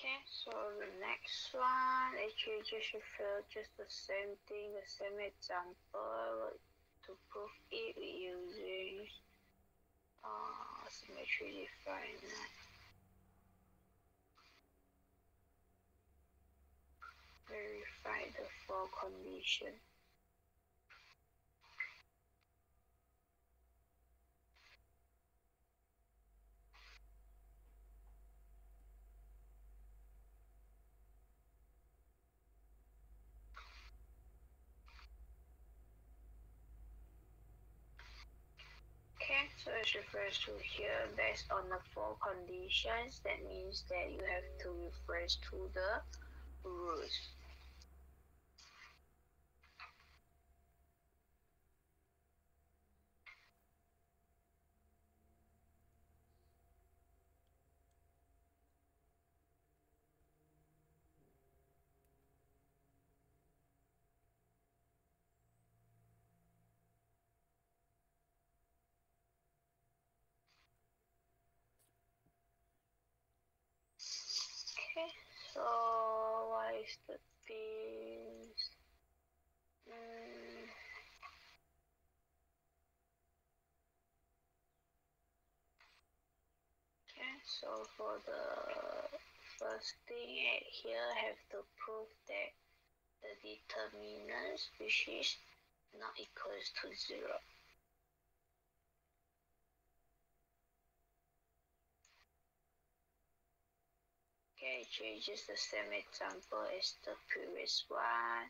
Okay, so the next one actually just refer just the same thing, the same example to prove it with using symmetry defined. Verify the four conditions. Okay, so just refers to here based on the four conditions. That means that you have to refer to the rules. Okay, so what is the things? Okay, so for the first thing here, have to prove that the determinants which is not equals to 0. Okay, actually just the same example as the previous one.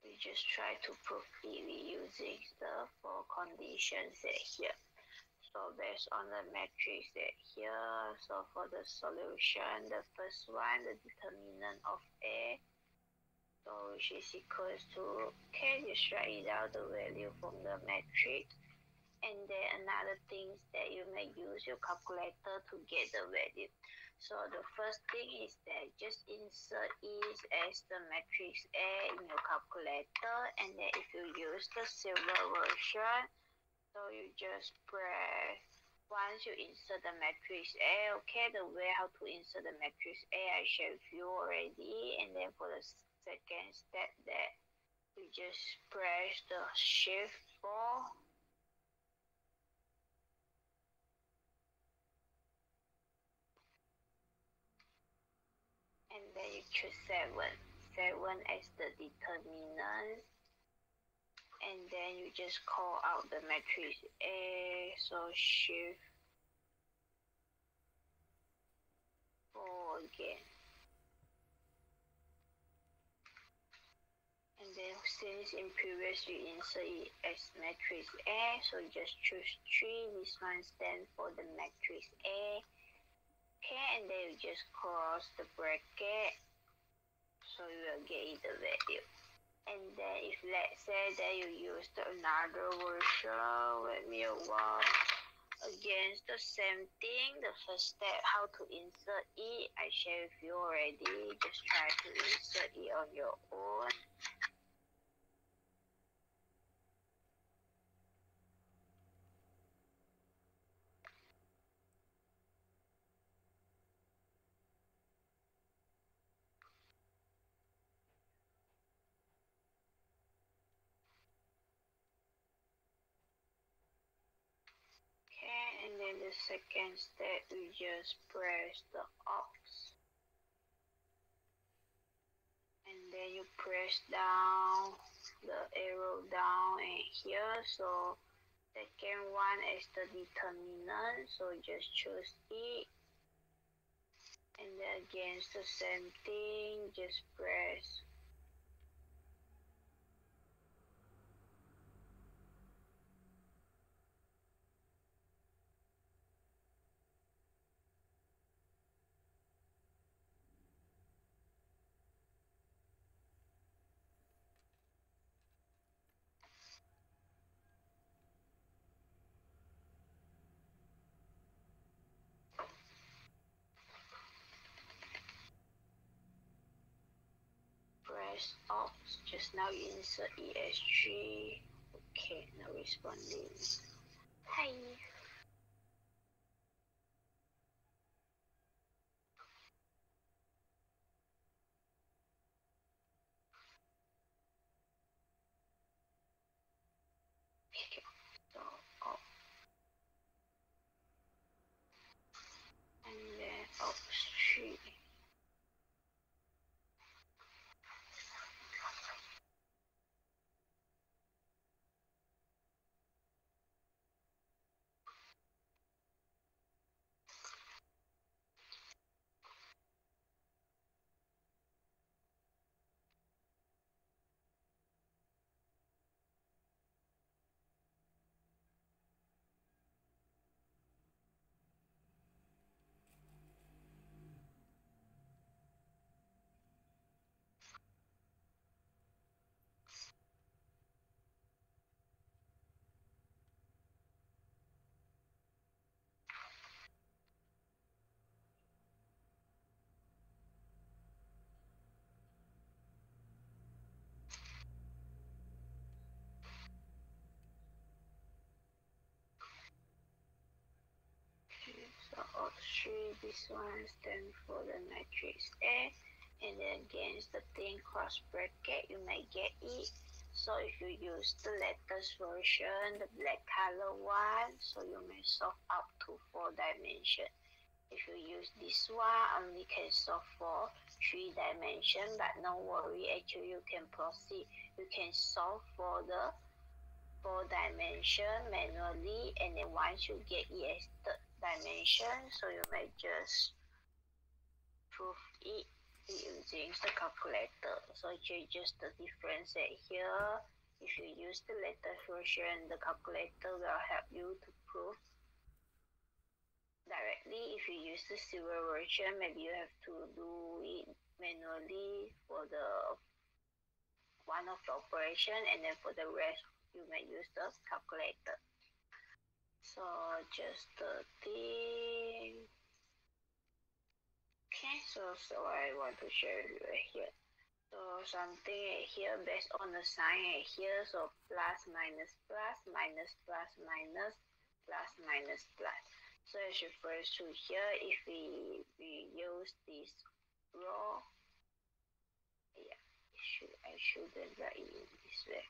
We just try to prove it using the four conditions here. So based on the matrix here, so for the solution, the first one, the determinant of A, so which is equals to, okay, just write it out the value from the matrix. And then another thing is that you may use your calculator to get the value. So the first thing is that just insert it as the matrix A in your calculator, and then if you use the silver version, so you just press, once you insert the matrix A, okay, the way how to insert the matrix A I showed you already, and then for the second step that you just press the shift 4, and then you choose 7 as the determinant, and then you just call out the matrix A, so shift 4 again. And then since in previous you insert it as matrix A, so just choose 3, this one stands for the matrix A. Okay, and then you just cross the bracket, so you will get the value. And then if let's say that you use another version, let me work against the same thing, the first step how to insert it I shared with you already. Just try to insert it on your own. And then the second step, we just press the off, and then you press down the arrow down and here. So second one is the determinant, so just choose it, and then again it's the same thing, just press. Press off. Just now you insert ES3. Okay, now responding. Hi. Okay, so off. And then off 3. this one stands for the matrix A, and then against the thin cross bracket you may get it. So if you use the latest version, the black color one, so you may solve up to 4 dimensions. If you use this one, only can solve for 3 dimensions, but no worry, actually you can proceed. You can solve for the 4 dimension manually, and then once you get it as third dimension, so you may just prove it using the calculator. So it changes the difference here. If you use the latest version, the calculator will help you to prove directly. If you use the silver version, maybe you have to do it manually for the one of the operation, and then for the rest you may use the calculator. So just the thing. Okay, so I want to share with you here. So something here based on the sign here, so plus minus plus minus plus minus plus minus plus. So it refers to here if we use this row. Yeah, I shouldn't write it in this way.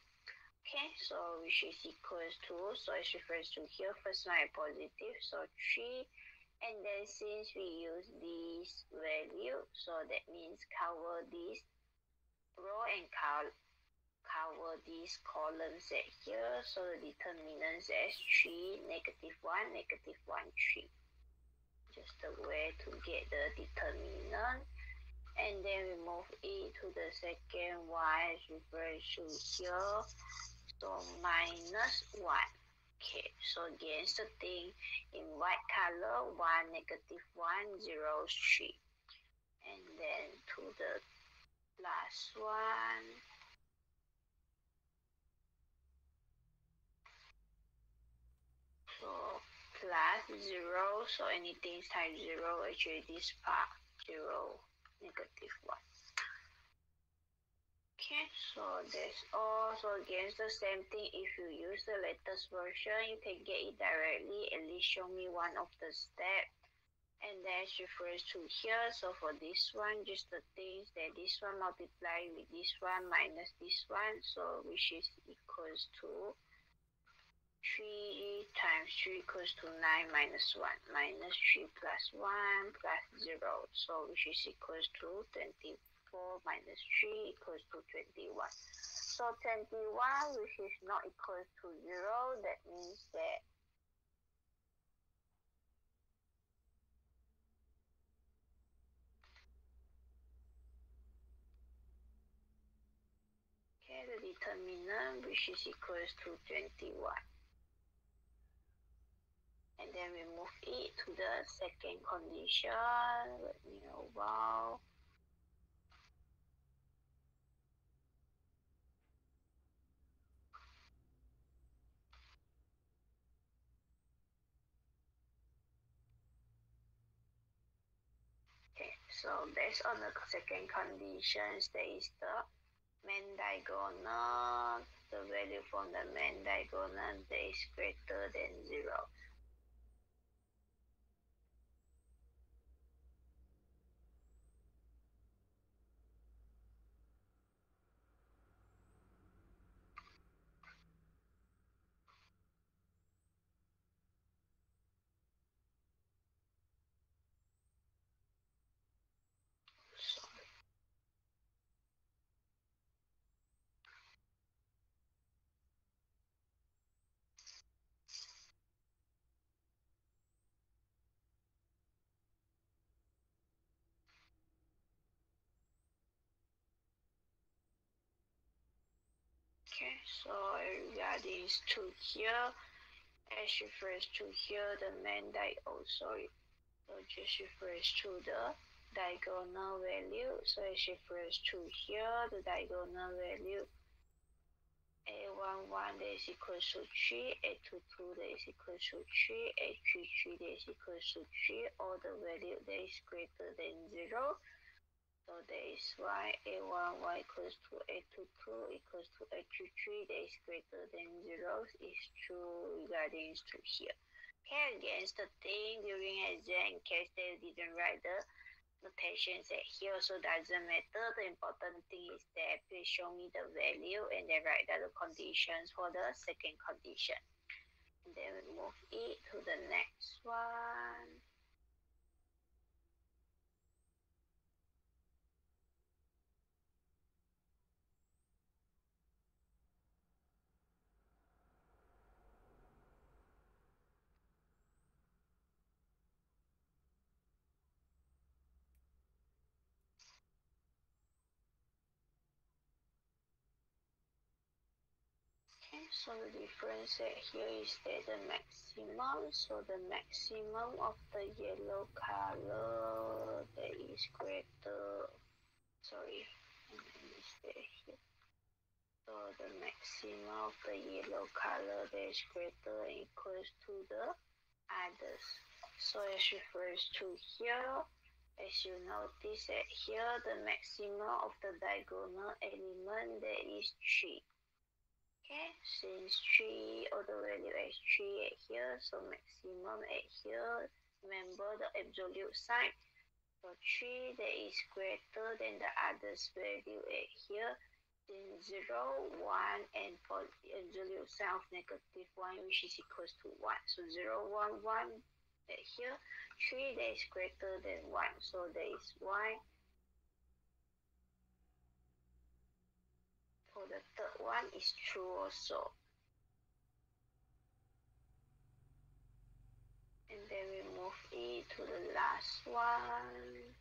Okay, so which is equals to, so it refers to here, first one is positive, so 3. And then since we use this value, so that means cover this row and cover these columns here. So the determinants is 3, -1, -1, 3. Just a way to get the determinant. And then we move it to the second one, refers to here. So -1. Okay, so against the thing in white color, 1, -1, 0, 3. And then to the last one. So plus 0, so anything times 0, actually this part 0, -1. Okay, so that's all. So again, the same thing. If you use the latest version, you can get it directly. At least show me one of the steps. And that refers to here. So for this one, just the things that this one multiply with this one minus this one. So which is equals to 3 times 3 equals to 9 minus 1. Minus 3 plus 1 plus 0. So which is equals to 24 minus 3 equals to 21. So 21 which is not equals to 0, that means that the determinant which is equals to 21. And then we move it to the second condition. Let me know wow. Okay, so based on the second condition, there is the main diagonal, the value from the main diagonal that is greater than 0. Okay, so regarding to here, as refers to here, the main sorry, so just refers to the diagonal value. So it refers to here, the diagonal value A11 that is equals to 3, A22 that is equals to 3, A33 that is equals to 3, or the value that is greater than 0. So that is why A11 equals to A22 equals to A33 that is greater than 0 is true regarding to here. Okay, against the thing during exam, in case they didn't write the notations at here, so doesn't matter. The important thing is that please show me the value and then write down the conditions for the second condition. And then we move it to the next one. Okay, so the difference here is that the maximum, so the maximum of the yellow color that is greater, sorry, here. So the maximum of the yellow color that is greater equals to the others. So as refers to here, as you notice that here, the maximum of the diagonal element that is 3. Okay, since 3, or the value is 3 at here, so maximum at here, remember the absolute sign. So 3 that is greater than the others value at here, then 0, 1, and for the absolute sign of negative 1, which is equals to 1. So 0, 1, 1 at here, 3 that is greater than 1, so there is 1. For the third one is true also. And then we move it to the last one.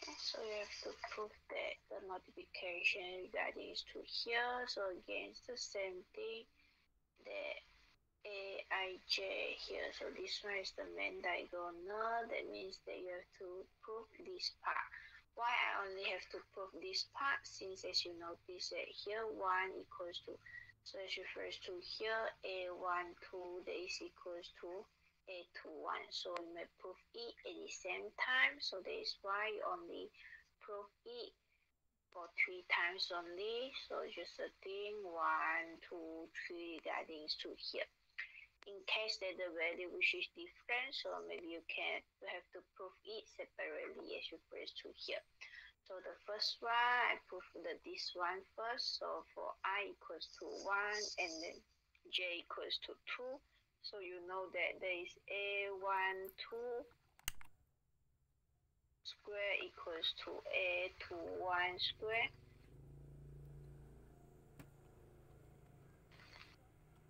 Okay, so you have to prove that the multiplication regarding to here. So again, it's the same thing. The Aij here. So this one is the main diagonal. That means that you have to prove this part. Why I only have to prove this part? Since as you notice that here 1 equals to, so it refers to here a1 2 that is equals to a2 1. So we may prove it at the same time. So that is why you only prove it for 3 times only. So just a thing 1 2 3 regarding to here. In case that the value which is different, so maybe you have to prove it separately as you press to here. So the first one, I prove this one first. So for I equals to 1 and then j equals to 2. So you know that there is a1 2 square equals to a2 1 square.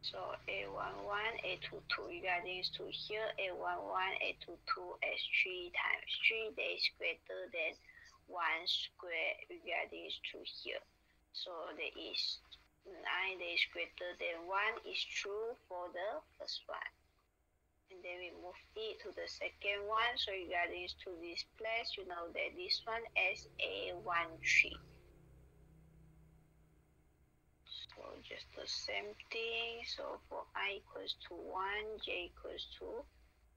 So a11, a22 regarding to here, a11, a22 as 3 times 3 that is greater than 1 square regarding to here. So there is 9 that is greater than 1 is true for the first one. And then we move it to the second one. So regarding to this place, you know that this one is a13. So just the same thing. So for I equals to 1, j equals to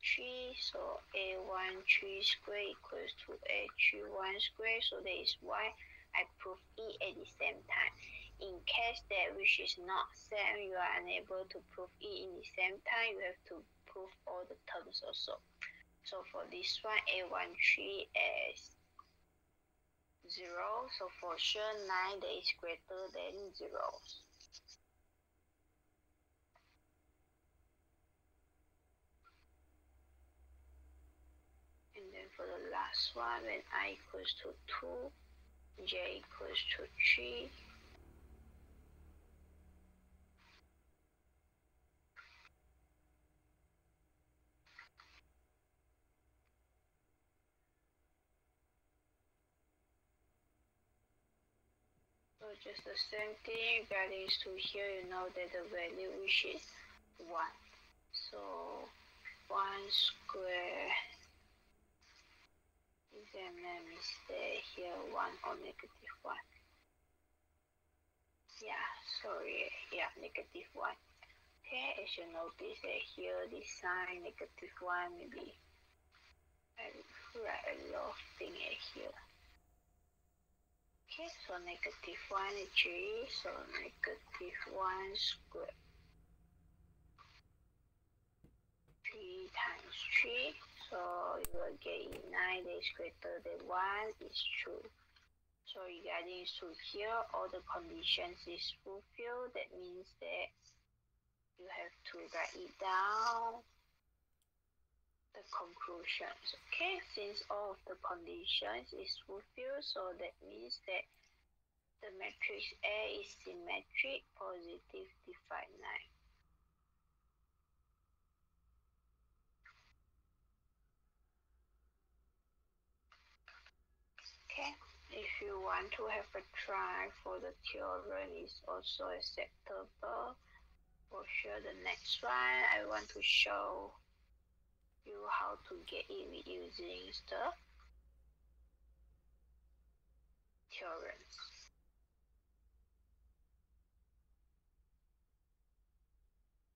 3. So a13 square equals to a31 square. So that is why I prove E at the same time. In case that which is not same, you are unable to prove E in the same time, you have to prove all the terms also. So for this one, a13 is 0. So for sure 9 that is greater than 0. And then for the last one, when I equals to 2, j equals to 3. So just the same thing, values to here, you know that the value which is 1. So 1 square exam name is there here 1 or negative 1. Yeah, sorry, yeah, negative 1. Okay, as you notice that here this sign negative 1 maybe I write a lot of thing here. Okay, so negative 1 is 3, so negative 1 squared. 3 times 3, so you will get 9 that is greater than 1 is true. So regarding to here, all the conditions is fulfilled. That means that you have to write it down, the conclusions. Okay, since all of the conditions is fulfilled, so that means that the matrix A is symmetric, positive, divide 9. Okay, if you want to have a try for the theorem is also acceptable. For sure, the next one I want to show you how to get it using the theorems.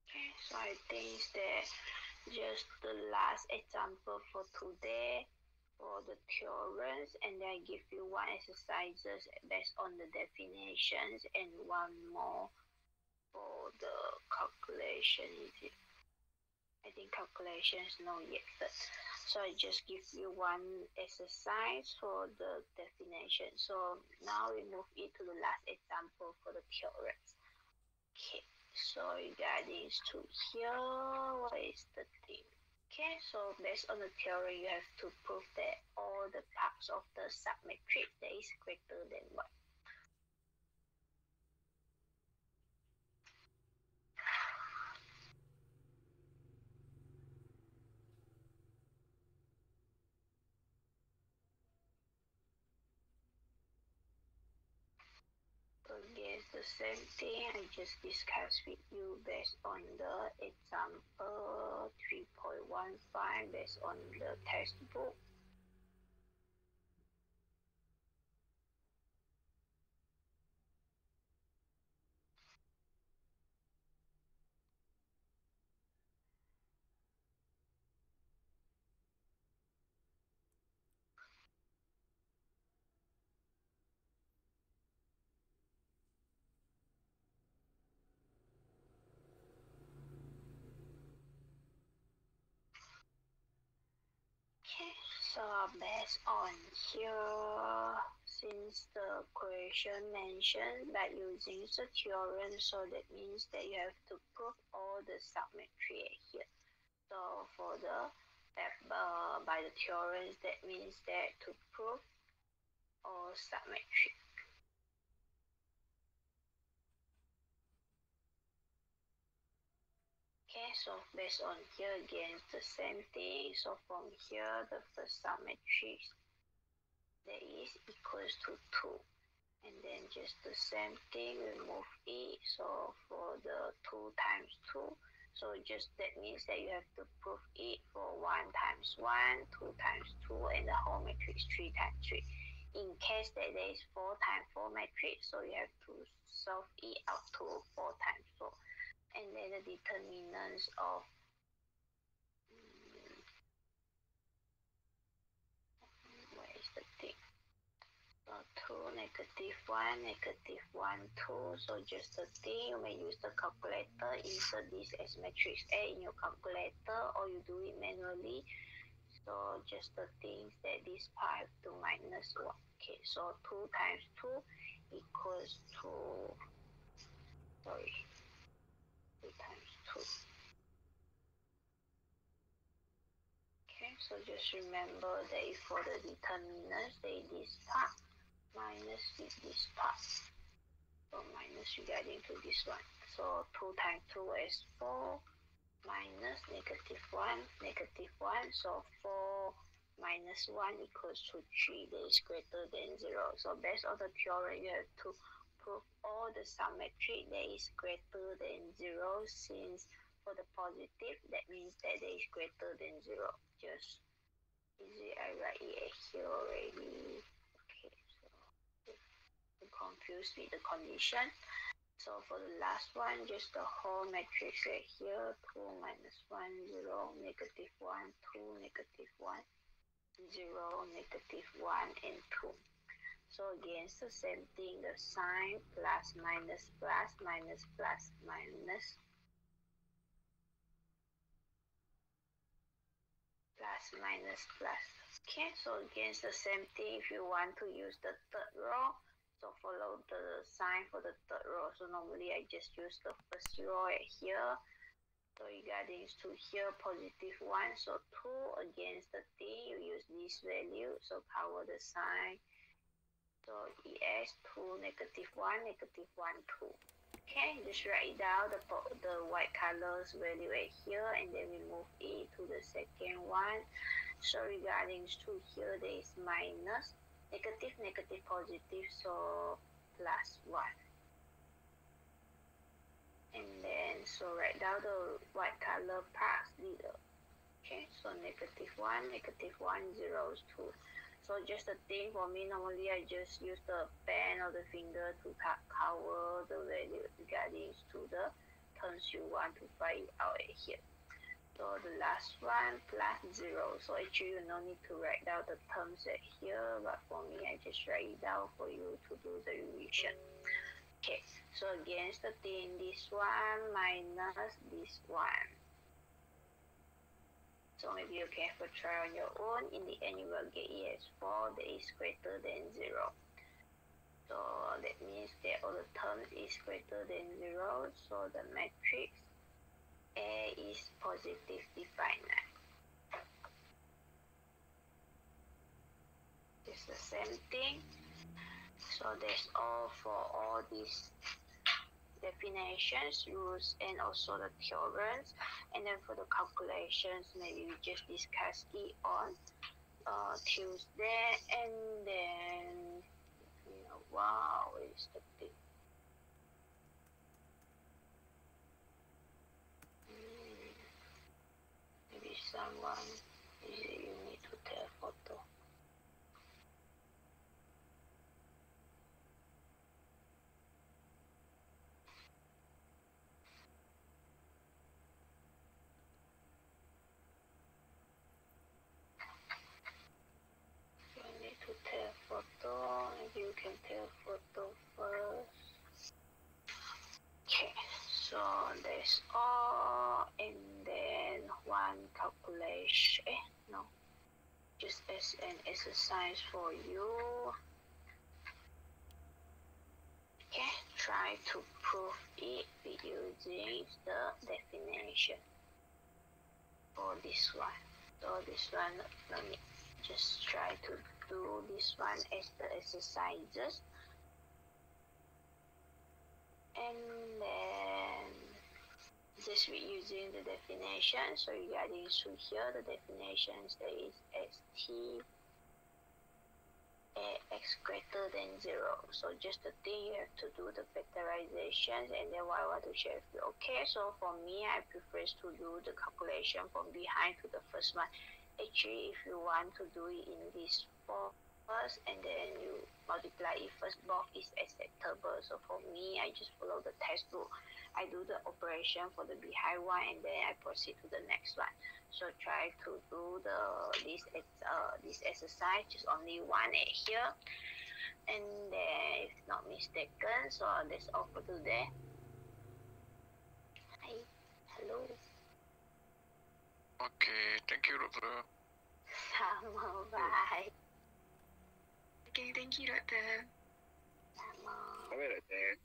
Okay, so I think that just the last example for today for the theorems, and then I give you one exercises based on the definitions and one more for the calculation. I think calculations not yet, but so I just give you one exercise for the definition. So now we move into the last example for the theorems. Okay, so regarding to here, what is the thing? Okay, so based on the theory, you have to prove that all the parts of the submatrix that is greater than 1. Again, the same thing I just discussed with you based on the example 3.15 based on the textbook. Okay, so based on here, since the question mentioned that using the theorem, so that means that you have to prove all the submatrix here. So for the by the theorems, that means that to prove all submatrix. Okay, so based on here again, it's the same thing. So from here, the first submatrix that is equals to 2. And then just the same thing, we move it. So for the 2 times 2, so just that means that you have to prove it for 1 times 1, 2 times 2, and the whole matrix 3 times 3. In case that there is 4 times 4 matrix, so you have to solve it out to 4 times 4. And then the determinants of where is the thing? So 2, negative 1, negative 1, 2. So just the thing, you may use the calculator, insert this as matrix A in your calculator, or you do it manually. So just the things that this part have to minus 1. Okay, so 2 times 2 equals to, sorry, 2 times 2. Okay, so just remember that for the determinants, they this part minus with this part. So minus regarding to this one. So 2 times 2 is 4 minus negative 1, negative 1. So 4 minus 1 equals to 3 that is greater than 0. So based on the theorem, you have to prove all the submatrix that is greater than 0. Since for the positive, that means that it is greater than 0. Just Easy, I write it here already. Okay, so don't confuse with the condition. So for the last one, just the whole matrix right here, 2 minus 1, 0, negative 1, 2, negative 1, 0, negative 1, and 2. So again, it's the same thing, the sign, plus, minus, plus, minus, plus, minus, plus, minus, plus. Okay, so again, it's the same thing if you want to use the third row. So follow the sign for the third row. So normally I just use the first row right here. So regarding to here, positive 1. So 2 against the thing, you use this value. So cover the sign. So ES 2, negative 1, negative 1, 2. Okay, just write down the white colors value right here, and then we move it to the second one. So regarding to here, there is minus, negative, negative, positive, so plus 1. And then, so write down the white color parts leader. Okay, so negative 1, negative 1, 0, 2. So just the thing for me, normally I just use the pen or the finger to cover the value regarding to the terms you want to find out here. So the last one, plus 0. So actually you don't need to write down the terms right here, but for me I just write it down for you to do the revision. Okay, so against the thing, this one minus this one. So maybe you can have a try on your own. In the end, you will get it as 4 that is greater than 0. So that means that all the terms is greater than 0. So the matrix A is positive definite. It's the same thing. So that's all for all these definitions, rules, and also the theorems. And then for the calculations, maybe we just discuss it on Tuesday. And then, wow, it's the thing. Maybe someone you need to take a photo. Maybe you can take a photo first. Okay, so that's all. And then one calculation. No, just as an exercise for you. Okay, try to prove it using the definition for this one. So this one, let me just try to do this one as the exercises. And then just using the definition. So regarding to here, the definitions there is st ax greater than 0. So just the thing, you have to do the factorizations, and then what I want to share with you. Okay, so for me, I prefer to do the calculation from behind to the first one. Actually, if you want to do it in this form first, and then you multiply it first, both is acceptable. So for me, I just follow the textbook. I do the operation for the behind one, and then I proceed to the next one. So try to do this exercise, just only one at here. And then, if not mistaken, so that's all for today. Hi, hello. Okay, thank you, Doctor. Sama, bye. Okay, thank you, Doctor. Sama. Bye, Doctor.